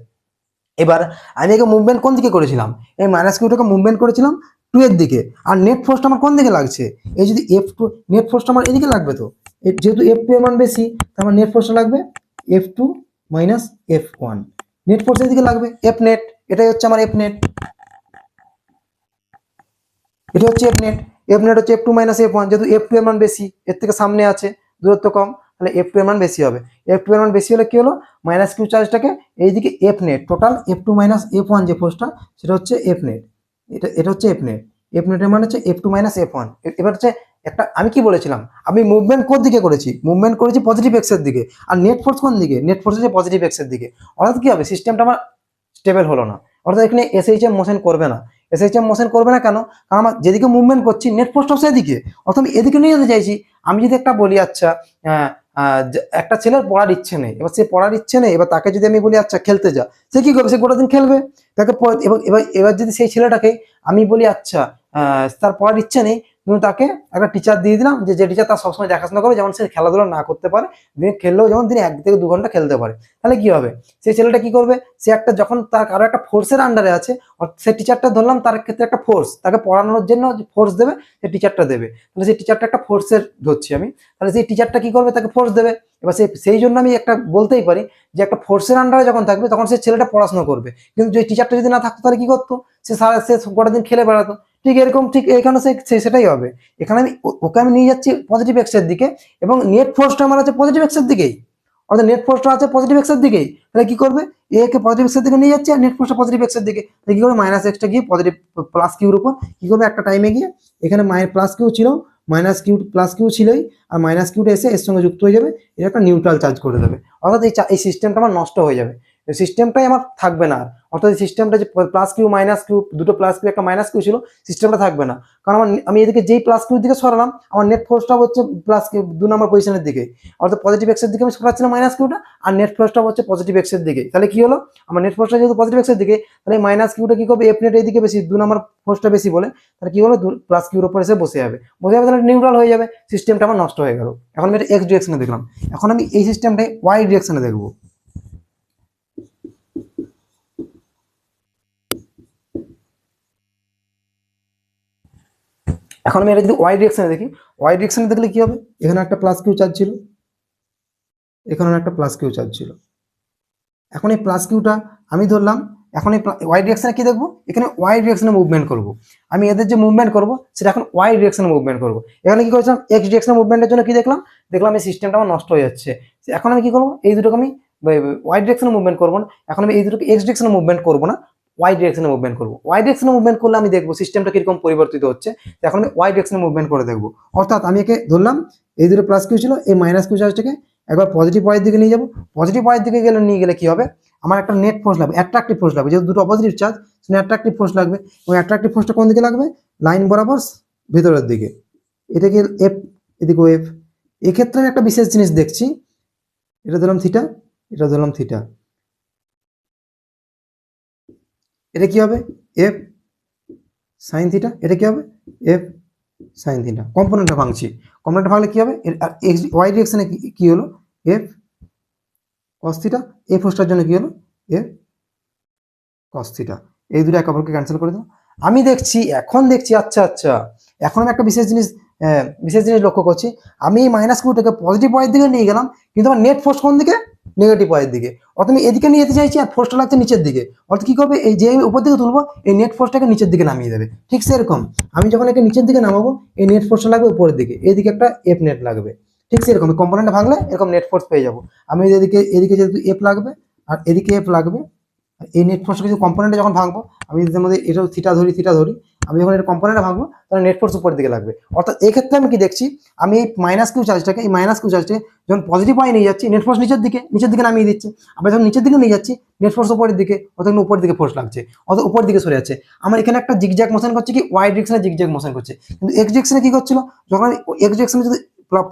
এবার আমি একে মুভমেন্ট কোন দিকে করেছিলাম? এই মাইনাস কিউটাকে মুভমেন্ট করেছিলাম 2 এর দিকে। আর নেট ফোর্সটা আমার কোন দিকে লাগছে? এই যদি F2, নেট ফোর্সটা আমার এদিকে লাগবে, তো যেহেতু F2 এর মান বেশি, তার মানে নেট ফোর্সটা লাগবে F2 minus F1। Net force এদিকে লাগবে F নেট, এটাই হচ্ছে আমার F নেট, এটা হচ্ছে F নেট। F নেট হচ্ছে F2 মাইনাস F1, যেহেতু F2 এর মান বেশি, এর থেকে সামনে আছে, দূরত্ব কম, তাহলে F2 এর মান বেশি হবে। F2 এর মান বেশি হলে কি হলো? মাইনাস কিউ চার্জটাকে এইদিকে F net, total F2 minus F1 যে ফোর্সটা, সেটা হচ্ছে F নেট। এটা হচ্ছে F নেট। F নেটের মান হচ্ছে F2 মাইনাস F1। এবার হচ্ছে একটা, আমি কি বলেছিলাম? আমি মুভমেন্ট কোন দিকে করেছি? মুভমেন্ট করেছি পজিটিভ এক্স এর দিকে। আর নেট ফোর্স কোন দিকে? নেট ফোর্স হচ্ছে পজিটিভ এক্স এর দিকে। অর্থাৎ কি হবে? সিস্টেমটা আমার স্টেবল হলো না, অর্থাৎ এখানে এসএইচএম মোশন করবে না। এসএইচএম মোশন করবে না কেন? কারণ আমার যেদিকে মুভমেন্ট করছি নেট ফোর্সটাও সেদিকে, অর্থাৎ আমি এদিকে নিয়ে যেতে চাইছি। আমি যদি একটা বলি, আচ্ছা একটা ছেলের পড়ার ইচ্ছে নেই, এবার সে পড়ার ইচ্ছে নেই, এবার তাকে যদি আমি বলি আচ্ছা খেলতে যা, সে কি করবে? সে গোটা দিন খেলবে। তাকে এবার এবার এবার যদি সেই ছেলেটাকে আমি বলি আচ্ছা তার পড়ার ইচ্ছে নেই, কিন্তু তাকে একটা টিচার দিয়ে দিলাম যে টিচার তার সবসময় দেখাশোনা করবে, যেমন সে খেলাধুলা না করতে পারে, দিনে খেললেও যেমন দিনে 1 থেকে 2 ঘন্টা খেলতে পারে, তাহলে কি হবে? সেই ছেলেটা কি করবে? সে একটা যখন তার কারো একটা ফোর্সের আন্ডারে আছে, সে টিচারটা ধরলাম তার ক্ষেত্রে একটা ফোর্স, তাকে পড়ানোর জন্য ফোর্স দেবে, সে টিচারটা দেবে, তাহলে সেই টিচারটা একটা ফোর্সের ধরছি আমি, তাহলে সেই টিচারটা কি করবে? তাকে ফোর্স দেবে। এবার সেই জন্য আমি একটা বলতেই পারি যে একটা ফোর্সের আন্ডারে যখন থাকবে তখন সে ছেলেটা পড়াশোনা করবে, কিন্তু যে টিচারটা যদি না থাকতো তাহলে কি করতো? সে গোটা দিন খেলে বেড়াতো। ঠিক এরকম, ঠিক এখানে সেটাই হবে। এখানে আমি ওকে আমি নিয়ে যাচ্ছি পজিটিভ এক্সের দিকে, এবং নেট ফোর্সটা আমার আছে পজিটিভ এক্সের দিকেই, অর্থাৎ নেট ফোর্সটা আছে পজিটিভ এক্সের দিকেই, তাহলে কি করবে? এ কে পজিটিভ এক্সের দিকে নিয়ে যাচ্ছে আর নেট ফোর্সটা পজিটিভ এক্সের দিকে, তাহলে কি করবে? মাইনাস এক্সটা গিয়ে পজিটিভ প্লাস কিউর উপর কি করবে? একটা টাইমে গিয়ে এখানে প্লাস কিউ ছিল, মাইনাস কিউ প্লাস কিউ ছিলই, আর মাইনাস কিউটা এসে এর সঙ্গে যুক্ত হয়ে যাবে, এটা একটা নিউট্রাল চার্জ করে দেবে, অর্থাৎ এই সিস্টেমটা আমার নষ্ট হয়ে যাবে, সিস্টেমটাই আমার থাকবে না। অর্থাৎ সিস্টেমটা যে প্লাস কিউ মাইনাস কিউ, দুটো প্লাস কিউ একটা মাইনাস কিউ ছিল, সিস্টেমটা থাকবে না, কারণ আমি এদিকে যেই প্লাস কিউর দিকে সরালাম আমার নেট ফোর্সটা হচ্ছে প্লাস কিউ 2 নম্বর পজিশনের দিকে, অর্থাৎ পজিটিভ এক্সের দিকে আমি সরাচ্ছিলাম মাইনাস কিউটা, আর নেট ফোর্সটা হচ্ছে পজিটিভ এক্সের দিকে, তাহলে কি হলো? আমার নেট ফোর্সটা যেহেতু পজিটিভ এক্সের দিকে, তাহলে মাইনাস কিউটা কি করবে? এফ নেট এইদিকে বেশি, 2 নম্বর ফোর্সটা বেশি বলে, তাহলে কি হলো? প্লাস কিউর উপর এসে বসে যাবে, তাহলে নিউট্রাল হয়ে যাবে, সিস্টেমটা আমার নষ্ট হয়ে গেল। এখন আমি এটা এক্স ডিরেকশনে দেখলাম, এখন আমি এই সিস্টেমটাই ওয়াই ডিরেকশনে দেখবো। এখন আমি এটা যদি ওয়াই ডিরেকশনে দেখি, ওয়াই ডিরেকশনে দেখলে কি হবে? এখানে একটা প্লাস কিউ চার্জ ছিল, এখানে একটা প্লাস কিউ চার্জ ছিল, এখন এই প্লাস কিউটা আমি ধরলাম, এখন এই ওয়াই ডিরেকশনে কি দেখবো? এখানে ওয়াই ডিরেকশনে মুভমেন্ট করবো, আমি এদের যে মুভমেন্ট করবো সেটা এখন ওয়াই ডিরেকশনে মুভমেন্ট করবো। এখানে কি করেছিলাম? এক্স ডিরেকশনে মুভমেন্টের জন্য কি দেখলাম? দেখলাম এই সিস্টেমটা আমার নষ্ট হয়ে যাচ্ছে, এখন আমি কি করবো? এই দুটোকে আমি ওয়াই ডিরেকশনে মুভমেন্ট করবো না, এখন আমি এই দুটোকে এক্স ডিরেকশনে মুভমেন্ট করবো না, ওয়াই ডিরেকশনে মুভমেন্ট করবো। ওয়াই ডিরেকশনে মুভমেন্ট করলে আমি দেখবো সিস্টেমটা কিরকম পরিবর্তিত হচ্ছে, এখন আমি ওয়াই ডিরেকশনে মুভমেন্ট করে দেখবো। অর্থাৎ আমি একে ধরলাম এই দুটো প্লাস কিউ ছিল, এই মাইনাস কিউ চার্জটাকে একবার পজিটিভ ওয়াইয়ের দিকে নিয়ে যাবো, পজিটিভ ওয়াইয়ের দিকে নিয়ে গেলে কি হবে? আমার একটা নেট ফোর্স লাগবে, অ্যাট্রাকটিভ ফোর্স লাগবে, যেহেতু দুটো অপোজিট চার্জ, সেখানে অ্যাট্রাকটিভ ফোর্স লাগবে, এবং অ্যাট্রাকটিভ ফোর্সটা কোন দিকে লাগবে? লাইন বরাবর ভেতরের দিকে, এটাকে এফ, এদিকে এফ। এক্ষেত্রে আমি একটা বিশেষ জিনিস দেখছি, এটা ধরলাম থিটা, এটা ধরলাম থিটা, এটা কি হবে? এফ সাইন থিটা, এটা কি হবে? F sine theta. কম্পোনেন্টটা ভাঙছি, কম্পোনেন্টটা ভাঙলে কি হবে? এক্স ওয়াই ডিরেকশনে কি হলো? এফ কস থিটা, এই ফোর্সটার জন্য কি হলো? F cos theta. এই দুটো একে অপরকে ক্যান্সেল করে দাও। আমি দেখছি, এখন দেখছি আচ্ছা আচ্ছা, এখন আমি একটা বিশেষ জিনিস লক্ষ্য করছি, আমি এই মাইনাস কিউটাকে পজিটিভ ওয়াইয়ের দিকে নিয়ে গেলাম, কিন্তু আমার নেট ফোর্স কোন দিকে? নেগেটিভ ওয়াইয়ের দিকে, অর্থাৎ আমি এদিকে নিয়ে যেতে চাইছি আর ফোর্সটা লাগছে নিচের দিকে, অর্থাৎ কি করবে? এই যে আমি উপর দিকে তুলবো, এই নেট ফোর্সটাকে নিচের দিকে নামিয়ে দেবে। ঠিক সেরকম আমি যখন একে নিচের দিকে নামাবো, এই নেট ফোর্সটা লাগবে উপরের দিকে, এইদিকে একটা এফ নেট লাগবে। ঠিক সেরকম কম্পোনেন্ট ভাঙলে এরকম নেট ফোর্স পেয়ে যাবো আমি। এদিকে যেহেতু এফ লাগবে আর এদিকে এফ লাগবে, এই নেট ফোর্স কিছু কম্পোনেন্টে যখন ভাঙবো, আমি এর মধ্যে এটাও থিটা ধরি, আমি যখন এর কম্পোনেন্টে ভাঙবো তাহলে নেট ফোর্স উপরের দিকে লাগবে। অর্থাৎ এই ক্ষেত্রে আমি কি দেখছি? আমি এই মাইনাস কিউ চার্জটাকে যখন পজিটিভ ওয়াই নিয়ে যাচ্ছি, নেট ফোর্স নিচের দিকে নামিয়ে দিচ্ছে, আবার যখন নিচের দিকে নিয়ে যাচ্ছি নেট ফোর্স উপরের দিকে, অর্থাৎ উপরের দিকে ফোর্স লাগছে, অর্থাৎ উপরের দিকে সরে যাচ্ছে। আমার এখানে একটা জিগজ্যাগ মোশন করছে, কি ওয়াই ডিরেকশনে জিগজ্যাগ মোশন করছে, কিন্তু এক্স ডিরেকশনে কি করছিল? যখন এক্স ডিরেকশনে যদি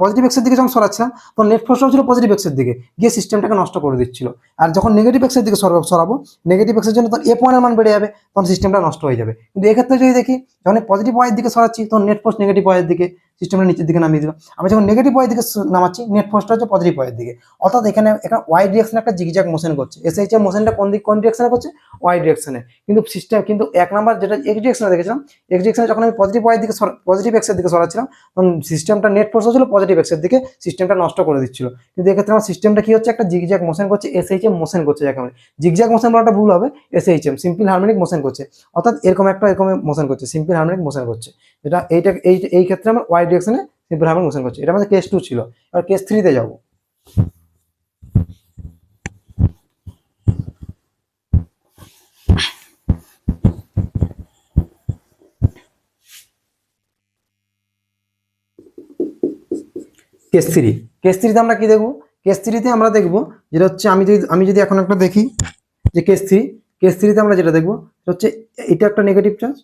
পজিটিভ এক্সের দিকে যখন সরাচ্ছিলাম, তখন নেট ফোর্সটাও ছিল পজিটিভ এক্সের দিকে, গিয়ে সিস্টেমটাকে নষ্ট করে দিচ্ছিল। আর যখন নেগেটিভ এক্সের দিকে সরাবো, নেগেটিভ এক্সের জন্য তখন এফ ওয়ানের মান বেড়ে যাবে, তখন সিস্টেমটা নষ্ট হয়ে যাবে। কিন্তু এক্ষেত্রে যদি দেখি, যখন পজিটিভ ওয়াইয়ের দিকে সরাচ্ছি তখন নেট ফোর্স নেগেটিভ ওয়াইয়ের দিকে, সিস্টেমটা নিচের দিকে নামিয়ে দিল। আমি যখন নেগেটিভ ওয়াইয়ের দিকে নামাচ্ছি, নেট ফোর্সটা হচ্ছে পজিটিভ ওয়াইয়ের দিকে। অর্থাৎ এখানে ওয়াই ডিরেকশনে একটা জিগজ্যাগ মোশন করছে, এসএইচএম মোশনটা কোন ডিরেকশনে করছে? ওয়াই ডিরেকশনে। কিন্তু এক নাম্বার যেটা এক্স ডিরেকশনে দেখেছিলাম, এক্স ডিরেকশনে যখন আমি পজিটিভ এক্সের দিকে সরাচ্ছিলাম, তখন সিস্টেমটা নেট ফোর্স হচ্ছিল পজিটিভ এক্সের দিকে, সিস্টেমটা নষ্ট করে দিচ্ছিল। কিন্তু এক্ষেত্রে আমার সিস্টেমটা কি হচ্ছে? একটা জিগজ্যাগ মোশন করছে, এসএইচএম মোশন করছে, যাকে আমরা জিগজ্যাগ মোশন বলাটা ভুল হবে, এসএইচএম সিম্পল হারমোনিক মোশন করছে, অর্থাৎ এরকম মোশন করছে, সিম্পল হারমোনিক মোশন করছে, যেটা এই ক্ষেত্রে আমার ওয়াই ডিরেকশনে সিম্পল হারমোনিক মোশন করছে। এটা আমাদের কেস 2 ছিল। এবার কেস 3 তে যাবো। কেস 3 তে আমরা কি দেখবো? কেস 3 তে আমরা দেখবো যেটা হচ্ছে, আমি যদি এখন একটা দেখি যে কেস 3 তে আমরা যেটা দেখবো হচ্ছে, এটা একটা নেগেটিভ চার্জ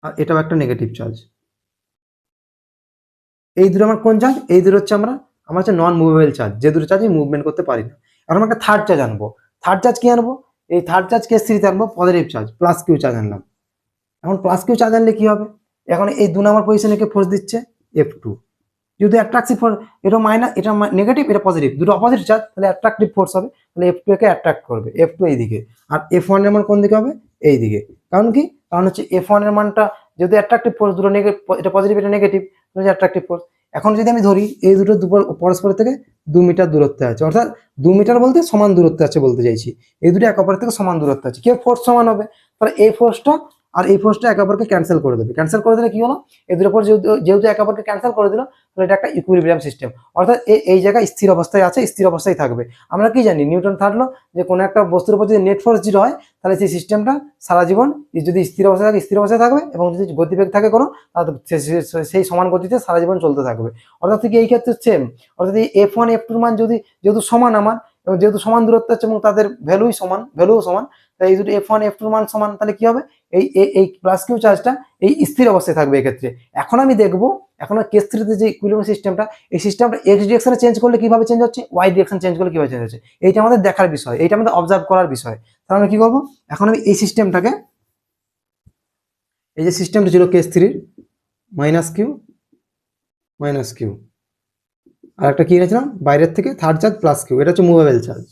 আর এটাও একটা নেগেটিভ চার্জ। এই দুটো আমার কোন চার্জ? এই দুটো হচ্ছে আমরা আমার হচ্ছে নন মুভেবল চার্জ, যে দুটো চার্জ আমি মুভমেন্ট করতে পারি না। এখন আমি একটা থার্ড চার্জ আনবো। থার্ড চার্জ কি আনবো? এই থার্ড চার্জ কেস থ্রিতে আনবো positive charge, plus Q charge আনলাম। এখন প্লাস কিউ চার্জ আনলে কি হবে? এখন এই 2 নম্বর পজিশনে কে ফোর্স দিচ্ছে? F2। যেহেতু অ্যাট্রাকটিভ ফোর্স, এটা মাইনাস, এটা নেগেটিভ, এটা পজিটিভ, দুটো অপোজিট চার্জ, তাহলে অ্যাট্রাকটিভ ফোর্স হবে, তাহলে F2 কে অ্যাট্রাক্ট করবে, F2 এই দিকে, আর F1 এর মান কোন দিকে হবে? এই দিকে। কারণ কি? কারণ হচ্ছে F1 এর মানটা যেহেতু অ্যাট্রাকটিভ ফোর্স, দুটো নেগেটিভ, এটা পজিটিভ এটা নেগেটিভ, তাহলে অ্যাট্রাকটিভ ফোর্স। এখন যদি আমি ধরি এই দুটো পরস্পরের থেকে 2 মিটার দূরত্বে আছে, অর্থাৎ 2 মিটার বলতে সমান দূরত্বে আছে বলতে চাইছি, এই দুটো একে অপরের থেকে সমান দূরত্বে আছে, কি ফোর্স সমান হবে? তাহলে এই ফোর্সটা আর এই ফোর্সটা একে অপরকে ক্যান্সেল করে দেবে। ক্যান্সেল করে দিলে কি হলো? এই দুটোর পর যেহেতু একে অপরকে ক্যান্সেল করে দিল, তাহলে এটা একটা ইকুইলিব্রিয়াম সিস্টেম, অর্থাৎ এই জায়গায় স্থির অবস্থায় আছে, স্থির অবস্থায় থাকবে। আমরা কি জানি? নিউটন থাকলো যে কোনো একটা বস্তুর উপর যদি নেট ফোর্স 0 হয়, তাহলে সেই সিস্টেমটা সারা জীবন যদি স্থির অবস্থায় থাকে, স্থির অবস্থায় থাকবে, এবং যদি গতিবেগ থাকে কোনো, তাহলে সেই সমান গতিতে সারা জীবন চলতে থাকবে। অর্থাৎ কি এই ক্ষেত্রে সেম, অর্থাৎ এই F1 F2 মান যেহেতু সমান আমার, এবং যেহেতু সমান দূরত্ব আছে এবং তাদের ভ্যালুও সমান, তাই এই দুটো F1 F2 মান সমান, তাহলে কি হবে? এই প্লাস কিউ চার্জটা এই স্থির অবস্থায় থাকবে এক্ষেত্রে। এখন আমি দেখবো, এখন কেস থ্রিতে যে ইকুইলিব্রিয়াম সিস্টেমটা, এই সিস্টেমটা এক্স ডিরেকশনে চেঞ্জ করলে কিভাবে চেঞ্জ হচ্ছে, ওয়াই ডিরেকশন চেঞ্জ করলে কিভাবে চেঞ্জ হচ্ছে, এইটা আমাদের দেখার বিষয়, এইটা আমাদের অবজার্ভ করার বিষয়। তাহলে আমরা কি করবো? এখন আমি এই সিস্টেমটাকে, এই যে সিস্টেমটা ছিল কেস থ্রির, মাইনাস কিউ, আর একটা কি এনেছিলাম বাইরের থেকে, থার্ড চার্জ প্লাস কিউ, এটা হচ্ছে মুভেবল চার্জ।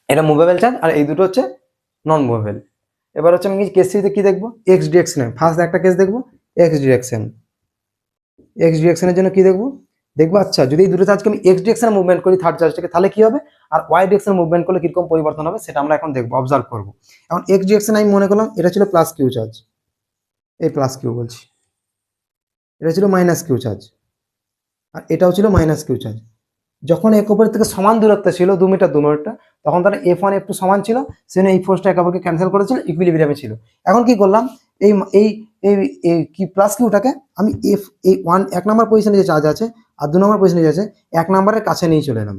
এটা মুভেবল চার্জ, আর এই দুটো হচ্ছে নন মুভেবল। এবার হচ্ছে আমি কেস থ্রিতে কি দেখবো? এক্স ডিরেকশনে ফার্স্ট একটা কেস দেখবো, এক্স ডিরেকশনের জন্য কি দেখবো? আচ্ছা, যদি এই দুটো চার্জকে আমি এক্স ডিরেকশনে মুভমেন্ট করি থার্ড চার্জটাকে, তাহলে কি হবে? আর ওয়াই ডিরেকশনে মুভমেন্ট করলে কিরকম পরিবর্তন হবে, সেটা আমরা এখন দেখবো, অবজার্ভ করবো। এখন এক্স ডিরেকশনে আমি মনে করলাম এটা ছিল প্লাস কিউ চার্জ, এই প্লাস কিউ বলছি, এটা ছিল মাইনাস কিউ চার্জ, আর এটাও ছিল মাইনাস কিউ চার্জ। যখন একে অপরের থেকে সমান দূরত্ব ছিল 2 মিটার, তখন তারা F1 F2 সমান ছিল, সেজন্য এই ফোর্সটা একে অপরকে ক্যান্সেল করেছিল, ইকুইলিব্রিয়ামে ছিল। এখন কি করলাম? এই এই এই কি প্লাস কিউটাকে আমি এই 1 নম্বর পজিশনে যে চার্জ আছে আর 2 নম্বর পজিশনে যে আছে, 1 নম্বরের কাছে নিয়ে চলে এলাম।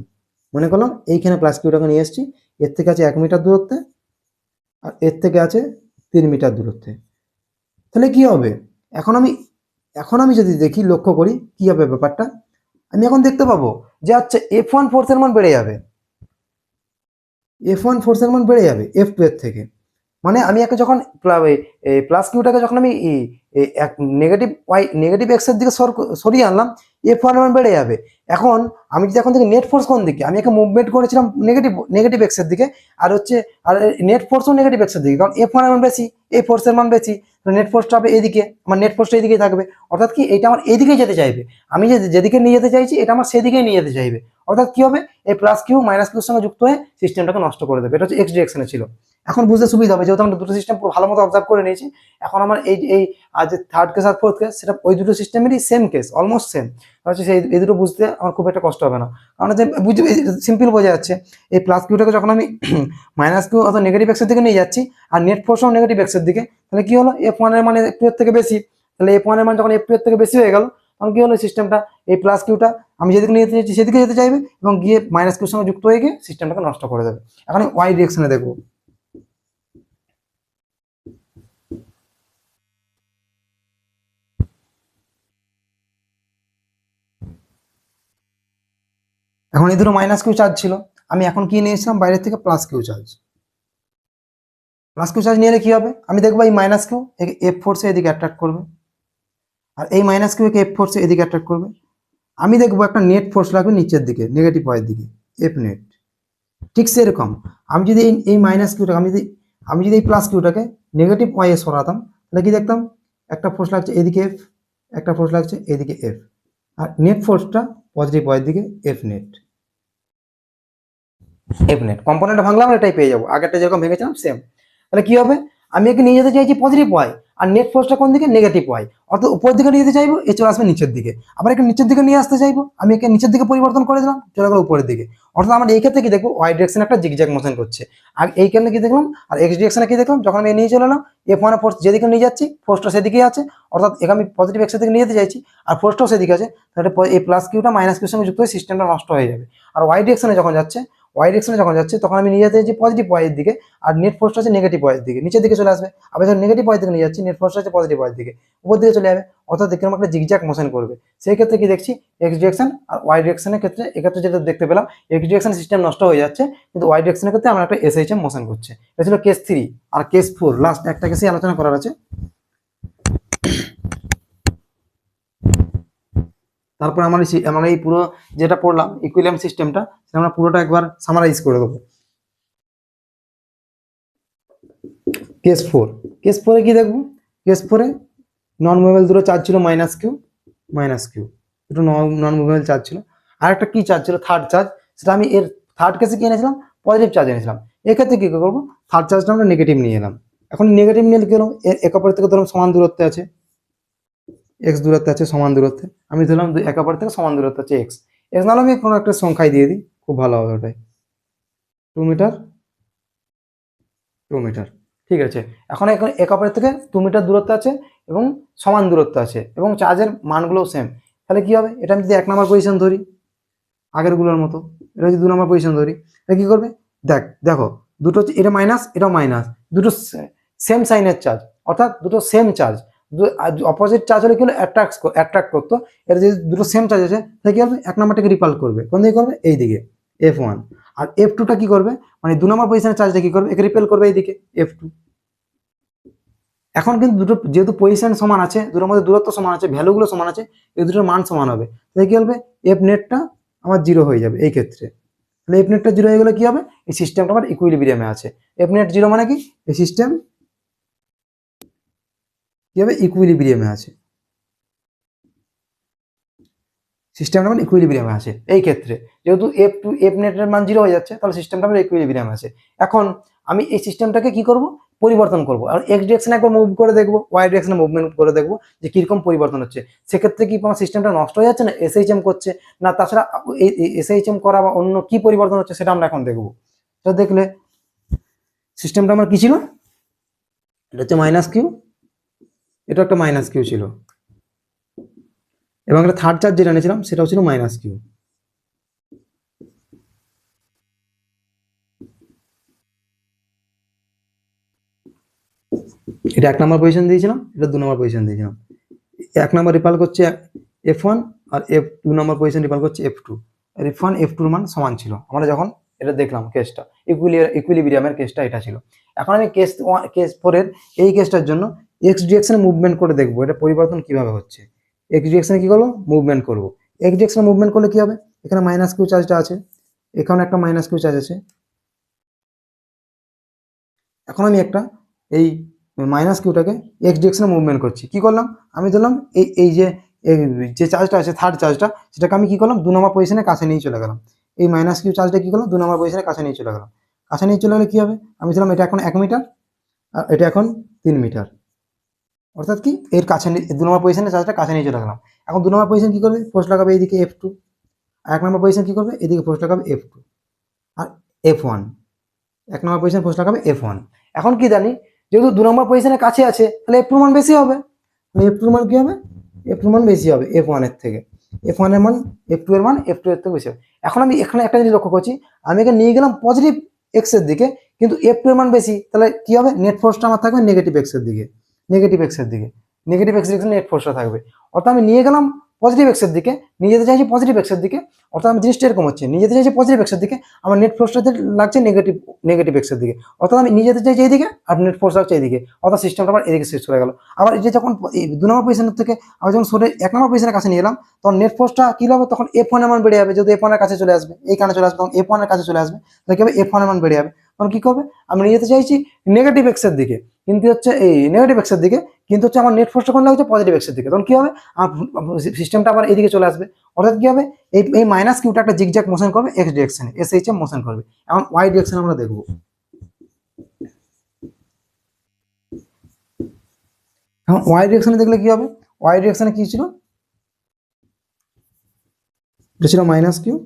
মনে করলাম এইখানে প্লাস কিউটাকে নিয়ে এসেছি, এর থেকে আছে 1 মিটার দূরত্বে, আর এর থেকে আছে 3 মিটার দূরত্বে। তাহলে কি হবে? এখন আমি যদি দেখি, লক্ষ্য করি কি হবে ব্যাপারটা, আমি এখন দেখতে পাবো যে আচ্ছা F1 ফোর্সের মান বেড়ে যাবে, F2 এর থেকে। মানে আমি একে যখন প্লাস কিউটাকে যখন আমি নেগেটিভ এক্স এর দিকে সরিয়ে আনলাম, F1 এর মান বেড়ে যাবে। এখন আমি যদি এখন থেকে নেট ফোর্স কোন দিকে, আমি একে মুভমেন্ট করেছিলাম নেগেটিভ এক্স এর দিকে, আর নেট ফোর্সও নেগেটিভ এক্স এর দিকে, কারণ F1 এর মান বেশি, এই ফোর্সের মান বেশি, নেট ফোর্সটা হবে এইদিকে, আমার নেট ফোর্সটা এইদিকেই থাকবে। অর্থাৎ কি, এটা আমার এইদিকেই যেতে চাইবে, আমি যেদিকে নিয়ে যেতে চাইছি এটা আমার সেদিকেই নিয়ে যেতে চাইবে। অর্থাৎ কি হবে? এই প্লাস কিউ মাইনাস কিউর সঙ্গে যুক্ত হয়ে সিস্টেমটাকে নষ্ট করে দেবে। এটা হচ্ছে এক্স ডিরেকশনে ছিল। এখন বুঝতে সুবিধা হবে, যেহেতু আমরা দুটো সিস্টেম পুরো ভালো মতো অবজার্ভ করে নিয়েছি। এখন আমার এই আজ থার্ড কেস আর ফোর্থ কেস, সেটা ওই দুটো সিস্টেমেরই সেম কেস, অলমোস্ট সেম হচ্ছে। এই দুটো বুঝতে আমার খুব একটা কষ্ট হবে না, কারণ যে বুঝতে সিম্পল বোঝা যাচ্ছে। এই প্লাস কিউটাকে যখন আমি মাইনাস কিউ অথবা নেগেটিভ এক্সের দিকে নিয়ে যাচ্ছি, আর নেট ফোর্সও নেগেটিভ এক্সের দিকে, তাহলে কি হলো? F1 এর মানে F2 এর থেকে বেশি, তাহলে F1 এর মান যখন F2 এর থেকে বেশি হয়ে গেল, তখন কি হলো? সিস্টেমটা এই প্লাস কিউটা আমি যেদিকে নিয়ে যেতে চাইছি সেদিকে যেতে চাইবে, এবং গিয়ে মাইনাস কিউর সঙ্গে যুক্ত হয়ে গিয়ে সিস্টেমটাকে নষ্ট করে দেবে। এখন ওয়াই ডিরেকশনে দেখবো। এখন এই দুটো মাইনাস কিউ চার্জ ছিল, আমি এখন কি নিয়েছিলাম বাইরের থেকে? প্লাস কিউ চার্জ নিয়ে এলে কি হবে? আমি দেখবো এই মাইনাস কিউ এফ ফোর্সে এদিকে অ্যাট্রাক্ট করবে, আর এই মাইনাস কিউ কে এফ ফোর্সে এদিকে অ্যাট্রাক্ট করবে। আমি দেখবো একটা নেট ফোর্স লাগবে নিচের দিকে, নেগেটিভ ওয়াইয়ের দিকে, এফ নেট। ঠিক সেরকম আমি যদি এই মাইনাস কিউটাকে, আমি যদি এই প্লাস কিউটাকে নেগেটিভ ওয়াইয়ে সরাতাম, তাহলে কি দেখতাম? একটা ফোর্স লাগছে এদিকে এফ, একটা ফোর্স লাগছে এদিকে এফ, আর নেট ফোর্সটা পজিটিভ ওয়াইয়ের দিকে এফ নেট। কম্পোনেন্ট ভাঙলাম, এটাই পেয়ে যাবো, আগেরটা যেরকম ভেঙেছিলাম সেম। তাহলে কি হবে? আমি একে নিয়ে যেতে চাইছি পজিটিভ ওয়াই, আর নেট ফোর্সটা কোন দিকে? Negative Y. অর্থাৎ উপর দিকে নিয়ে যেতে চাইবো, এ চলে আসবে নিচের দিকে। আবার একে নিচের দিকে নিয়ে আসতে চাইবো, আমি একে নিচের দিকে পরিবর্তন করে দিলাম, চলে গেল উপরের দিকে। অর্থাৎ আমরা এই ক্ষেত্রে কি দেখবো, ওয়াই ডিরেকশনে একটা জিগজ্যাগ মোশন করছে। আর এই ক্ষেত্রে কি দেখলাম, আর এক্স ডিরেকশনে কি দেখলাম, যখন আমি নিয়ে চলে এলাম F1 এর ফোর্স যেদিকে নিয়ে যাচ্ছি ফোর্সটা সেদিকেই আছে, অর্থাৎ এখানে আমি পজিটিভ এক্সের দিকে নিয়ে যেতে চাইছি আর ফোর্সটাও সেদিকে আছে, তাহলে এই প্লাস কিউটা মাইনাস কিউর সঙ্গে যুক্ত হয়ে সিস্টেমটা নষ্ট হয়ে যাবে। আর ওয়াই ডিরেকশনে যখন যাচ্ছে তখন আমি নিয়ে যেতে চাইছি পজিটিভ ওয়াইয়ের দিকে, আর নেট ফোর্সটা আছে নেগেটিভ ওয়াইয়ের দিকে, নিচের দিকে চলে আসবে। আবার যখন নেগেটিভ ওয়াই দিকে নিয়ে যাচ্ছি নেট ফোর্সটা আছে পজিটিভ ওয়াইয়ের দিকে, উপর দিকে চলে যাবে। অর্থাৎ এখানে একটা জিগজ্যাগ মোশন করবে। সেই ক্ষেত্রে কি দেখছি, এক্স ডিরেকশন আর ওয়াই ডিরেকশনের ক্ষেত্রে এক্ষেত্রে যেটা দেখতে পেলাম, এক্স ডিরেকশন সিস্টেম নষ্ট হয়ে যাচ্ছে, কিন্তু ওয়াই ডিরেকশনের ক্ষেত্রে আমরা একটা এসএইচএম মোশন করছে। এটা ছিল কেস 3। আর কেস 4 লাস্ট একটা কেসই আলোচনা করার আছে। তারপর আমরা এই পুরো যেটা পড়লাম ইকুইলিব্রিয়াম সিস্টেমটা, সেটা আমরা পুরোটা একবার সামারাইজ করে দেবো। কেস 4, কেস 4 কি দেখবো, কেস 4 নন মুভেবল দুটো চার্জ ছিল মাইনাস কিউ, দুটো নন মুভেবল চার্জ ছিল। আর একটা কি চার্জ ছিল, থার্ড চার্জ, সেটা আমি এর থার্ড কেসে কি এনেছিলাম, পজিটিভ চার্জ এনেছিলাম। এক্ষেত্রে কি করবো, থার্ড চার্জটা আমরা নেগেটিভ নিয়ে এলাম। এখন নেগেটিভ নিয়ে কি হলো, এক অপর থেকে ধরুন সমান দূরত্বে আছে, এক্স দূরত্বে আছে, সমান দূরত্বে আমি ধরলাম এক অপর থেকে সমান দূরত্বে আছে এক্স। নাহলে আমি কোনো একটা সংখ্যায় দিয়ে দিই, খুব ভালো হবে ওটাই, 2 মিটার 2 মিটার। ঠিক আছে, এখন এক অপরের থেকে 2 মিটার দূরত্ব আছে এবং সমান দূরত্ব আছে এবং চার্জের মানগুলোও সেম। তাহলে কি হবে, এটা আমি যদি 1 নম্বর পজিশন ধরি আগেরগুলোর মতো, এটা যদি 2 নম্বর পজিশন ধরি, এটা কি করবে, দেখো দুটো, এটা মাইনাস এটাও মাইনাস, দুটো সেম সাইনের চার্জ, অর্থাৎ দুটো সেম চার্জ। অপোজিট চার্জ হলে কি হলো, অ্যাট্রাক্ট করতো। এটা যদি দুটো সেম চার্জ আছে তাহলে কি হবে, 1 নম্বরটাকে রিপাল করবে, কোন দিকে করবে, এই দিকে F1। আর F2টা কি করবে, মানে 2 নম্বর পজিশনের চার্জটা কি করবে, একে রিপেল করবে এইদিকে F2। এখন কিন্তু দুটো যেহেতু পজিশন সমান আছে, দুটোর মধ্যে দূরত্ব সমান আছে, ভ্যালুগুলো সমান আছে, এই দুটোর মান সমান হবে, তাহলে কি হবে, এফ নেটটা আমার 0 হয়ে যাবে এই ক্ষেত্রে। তাহলে এফ নেটটা 0 হয়ে গেলে কি হবে, এই সিস্টেমটা আমার ইকুইলিব্রিয়ামে আছে। এফ নেট 0 মানে কি, এই সিস্টেম কি হবে, ইকুইলিব্রিয়ামে আছে, সিস্টেমটা মানে ইকুইলিব্রিয়ামে আছে। এই ক্ষেত্রে যেহেতু এফ নেটের মান 0 হয়ে যাচ্ছে, তাহলে সিস্টেমটা আমার ইকুইলিব্রিয়ামে আছে। এখন আমি এই সিস্টেমটাকে কি করব, পরিবর্তন করব, আর এক্স ডিরেকশনে একবার মুভ করে দেখবো, ওয়াই ডিরেকশনে মুভমেন্ট করে দেখবো যে কিরকম পরিবর্তন হচ্ছে। সেক্ষেত্রে কি আমার সিস্টেমটা নষ্ট হয়ে যাচ্ছে না এসএইচএম করছে, না তাছাড়া এই এসএইচএম করা বা অন্য কি পরিবর্তন হচ্ছে সেটা আমরা এখন দেখবো। তো দেখলে সিস্টেমটা আমার কি ছিল, এটা হচ্ছে মাইনাস কিউ, এটা একটা মাইনাস কিউ ছিল, এবং একটা থার্ড চার্জ যেটা এনেছিলাম সেটাও ছিল মাইনাস কিউ। এটা 1 নম্বর পজিশন দিয়েছিলাম, এটা 2 নম্বর পজিশন দিয়েছিলাম। 1 নম্বর রিপাল করছে F1 আর F2 নম্বর পজিশন রিপাল করছে F2। F1 F2 মান সমান ছিল আমরা যখন এটা দেখলাম কেসটা, ইকুইলিব্রিয়ামের কেসটা এটা ছিল। এখন আমি কেস 4 এর এই কেসটার জন্য এক্স ডিরেকশনে মুভমেন্ট করে দেখবো এটা পরিবর্তন কিভাবে হচ্ছে। এক্স ডিরেকশনে কি করবো, মুভমেন্ট করবো। এক্স ডিরেকশনে মুভমেন্ট করলে কি হবে, এখানে মাইনাস কিউ চার্জটা আছে, এখানে একটা মাইনাস কিউ চার্জ আছে। এখন আমি একটা এই মাইনাস কিউটাকে এক্স ডিরেকশনে মুভমেন্ট করছি, কি করলাম, আমি ধরলাম এই যে চার্জটা আছে থার্ড চার্জটা, সেটাকে আমি কি করলাম 2 নম্বর পজিশনের কাছে নিয়ে চলে গেলাম। এই মাইনাস কিউ চার্জটা কি করলাম 2 নম্বর পজিশনের কাছে নিয়ে চলে গেলাম। কাছে নিয়ে চলে গেলে কি হবে, আমি ধরলাম এটা এখন 1 মিটার আর এটা এখন 3 মিটার, অর্থাৎ কি এর কাছে 2 নম্বর পজিশনের চার্জটা কাছে নিয়ে চলে গেলাম। এখন 2 নম্বর পজিশন কি করবে, ফোর্স লাগাবে এইদিকে F2, আর 1 নম্বর পজিশন কি করবে, এদিকে ফোর্স লাগাবে F2 আর F1। 1 নম্বর পজিশন ফোর্স লাগাবে F1। এখন কি জানি, যেহেতু 2 নম্বর পজিশনের কাছে আছে তাহলে F2 মান বেশি হবে, F2 মান কি হবে, F2 মান বেশি হবে F1 এর থেকে, F1 এর মান F2 এর মান F2 এর থেকে বেশি হবে। এখন আমি এখানে একটা জিনিস লক্ষ্য করছি, আমি এখানে নিয়ে গেলাম পজিটিভ এক্স এর দিকে, কিন্তু F2 এর মান বেশি, তাহলে কি হবে, নেট ফোর্সটা আমার থাকবে নেগেটিভ এক্স এর দিকে, নেগেটিভ এক্স ডিরেকশনে নেট ফোর্সটা থাকবে। অর্থাৎ আমি নিয়ে গেলাম পজিটিভ এক্সের দিকে, নিয়ে যেতে চাইছি পজিটিভ এক্সের দিকে, অর্থাৎ আমি জিনিসটা এরকম হচ্ছে, নিয়ে যেতে চাইছি পজিটিভ এক্সের দিকে, আমার নেট ফোর্সটা লাগছে নেগেটিভ এক্সের দিকে, অর্থাৎ আমি নিয়ে যেতে চাইছি এইদিকে আর নেট ফোর্স লাগছে এইদিকে, অর্থাৎ সিস্টেমটা আমার এদিকে শেষ হয়ে গেল। আবার এই যে যখন 2 নম্বর পজিশনের থেকে আমি যখন সরে 1 নম্বর পজিশনের কাছে নিয়ে এলাম, তখন নেট ফোর্সটা কি হবে, তখন F1 এর মান বেড়ে যাবে, যেহেতু F1 এর কাছে চলে আসবে, এই কারণে চলে আসবে, তখন F1 এর কাছে চলে আসবে, তাহলে কি হবে, F1 এর মান বেড়ে যাবে। তখন কি করবে, আমি নিয়ে যেতে চাইছি নেগেটিভ এক্সের দিকে, কিন্তু হচ্ছে এই নেগেটিভ এক্সের দিকে, কিন্তু হচ্ছে আমার নেট ফোর্সটা কোন লাগছে পজিটিভ এক্সের দিকে, তখন কি হবে, আমার সিস্টেমটা আবার এদিকে চলে আসবে। অর্থাৎ কি হবে, এই মাইনাস কিউটা একটা জিগজ্যাগ মোশন করবে এক্স ডিরেকশনে, এসএইচএম মোশন করবে। এখন ওয়াই ডিরেকশনে আমরা দেখবো। এখন ওয়াই ডিরেকশনে দেখলে কি হবে, ওয়াই ডিরেকশনে কি ছিল, এটা ছিল মাইনাস কিউ,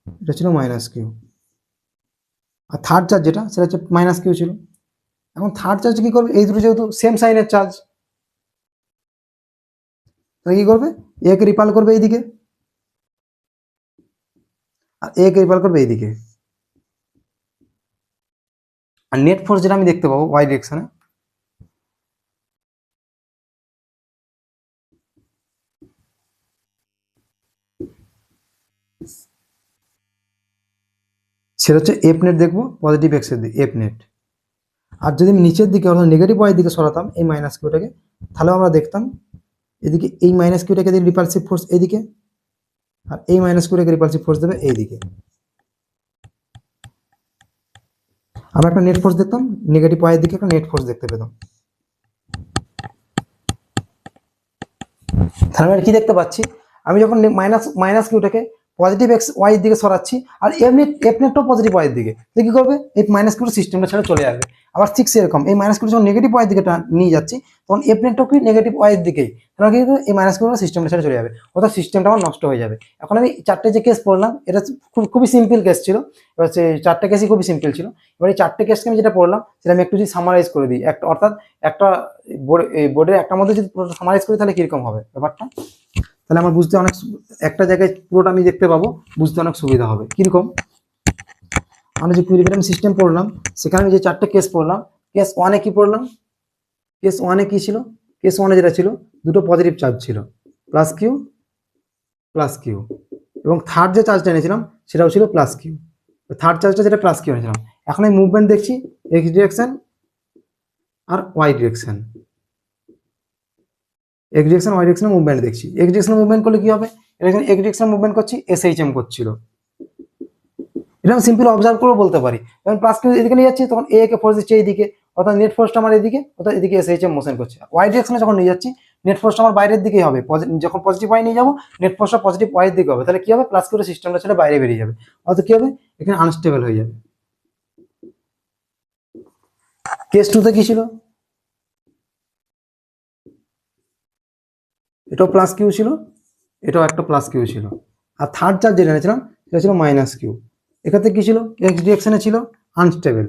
এটা ছিল মাইনাস কিউ। আর থার্ড চার্জ যেটা সেটা হচ্ছে মাইনাস কিউ ছিল। এখন থার্ড চার্জ কি করবে, এই দুটো যেহেতু সেম সাইনের চার্জ, তাহলে কি করবে, এ কে রিপাল করবে এইদিকে আর এ কে রিপাল করবে এইদিকে। আর নেট ফোর্স যেটা আমি দেখতে পাবো ওয়াই ডিরেকশনে, সেটা হচ্ছে এফ নেট দেখবো পজিটিভ এক্সের দিকে, এফ নেট। আর যদি আমি নিচের দিকে অর্থাৎ নেগেটিভ ওয়াই দিকে সরাতাম এই মাইনাস কিউটাকে, তাহলেও আমরা দেখতাম এদিকে এই মাইনাস কিউটাকে দিকে রিপালসিভ ফোর্স এইদিকে, আর এই মাইনাস কিউটাকে রিপালসিভ ফোর্স দেবে এইদিকে। আমরা একটা নেট ফোর্স দেখতাম, নেগেটিভ ওয়াই দিকে একটা নেট ফোর্স দেখতে পেতাম। তাহলে আমরা কি দেখতে পাচ্ছি, আমি যখন মাইনাস কিউটাকে পজিটিভ এক্স ওয়াই দিকে সরাচ্ছি আর এমনি এফ নেটটাও পজিটিভ ওয়াই দিকে, তো কি করবে, এই মাইনাস কিউটা সিস্টেমটা ছেড়ে চলে যাবে। আবার ঠিক সেরকম এই মাইনাস কিউটা যখন নেগেটিভ ওয়াই দিকে নিয়ে যাচ্ছি, তখন এফ নেটটাও কি নেগেটিভ ওয়াই দিকেই, তাহলে কি এই মাইনাস কিউটা সিস্টেমটা ছেড়ে চলে যাবে, অর্থাৎ সিস্টেমটা আমার নষ্ট হয়ে যাবে। এখন আমি চারটে যে কেস পড়লাম এটা খুবই সিম্পল কেস ছিল, এবার চারটে কেসই খুবই সিম্পল ছিল। এবার এই চারটে কেসকে আমি যেটা পড়লাম সেটা আমি একটু যদি সামারাইজ করে দিই, একটা অর্থাৎ একটা বোর্ডের একটা মধ্যে যদি সামারাইজ করি তাহলে কিরকম হবে ব্যাপারটা, তাহলে আমার বুঝতে অনেক, একটা জায়গায় পুরোটা আমি দেখতে পাবো, বুঝতে অনেক সুবিধা হবে। কিরকম, আমরা যে ইকুইলিব্রিয়াম সিস্টেম পড়লাম সেখানে আমি যে চারটে কেস পড়লাম, কেস ওয়ানে কি পড়লাম, কেস ওয়ানে কি ছিল, কেস ওয়ানে যেটা ছিল দুটো পজিটিভ চার্জ ছিল, প্লাস কিউ প্লাস কিউ, এবং থার্ড যে চার্জটা এনেছিলাম সেটাও ছিল প্লাস কিউ, থার্ড চার্জটা যেটা প্লাস কিউ এনেছিলাম। এখন আমি মুভমেন্ট দেখছি এক্স ডিরেকশন আর y direction, x direction y direction movement দেখছি। এক্স ডিরেকশন মুভমেন্ট করলে কি হবে, এখানে এক্স ডিরেকশন মুভমেন্ট করছি এসএইচএম করছিল, এটা আমি সিম্পল অবজার্ভ করে বলতে পারি। যখন প্লাস কিউ এদিকে নিয়ে যাচ্ছি তখন এ কে ফোর্স দিচ্ছে এইদিকে, অর্থাৎ নেট ফোর্সটা আমার এদিকে, অর্থাৎ এদিকে এসএইচএম মোশন করছে। ওয়াই ডিরেকশনে যখন নিয়ে যাচ্ছি নেট ফোর্সটা আমার বাইরের দিকেই হবে, যখন পজিটিভ ওয়াই নিয়ে যাবো নেট ফোর্সটা পজিটিভ ওয়াই দিকে হবে, তাহলে কি হবে, প্লাস কিউর সিস্টেমটা ছেড়ে বাইরে বেরিয়ে যাবে, অর্থাৎ কি হবে, এখানে আনস্টেবল হয়ে যাবে। কেস টুতে কি ছিল, এটাও প্লাস কিউ ছিল, এটাও একটা প্লাস কিউ ছিল, আর থার্ড চার্জ যেটা এনেছিলাম সেটা ছিল মাইনাস কিউ। এক্ষেত্রে কি ছিল, এক্স ডিরেকশনে ছিল আনস্টেবল।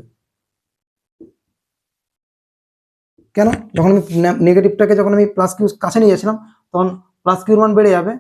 কেন, যখন আমি নেগেটিভটাকে যখন আমি প্লাস কিউ কাছে নিয়ে যাচ্ছিলাম তখন প্লাস কিউর মান বেড়ে যাবে,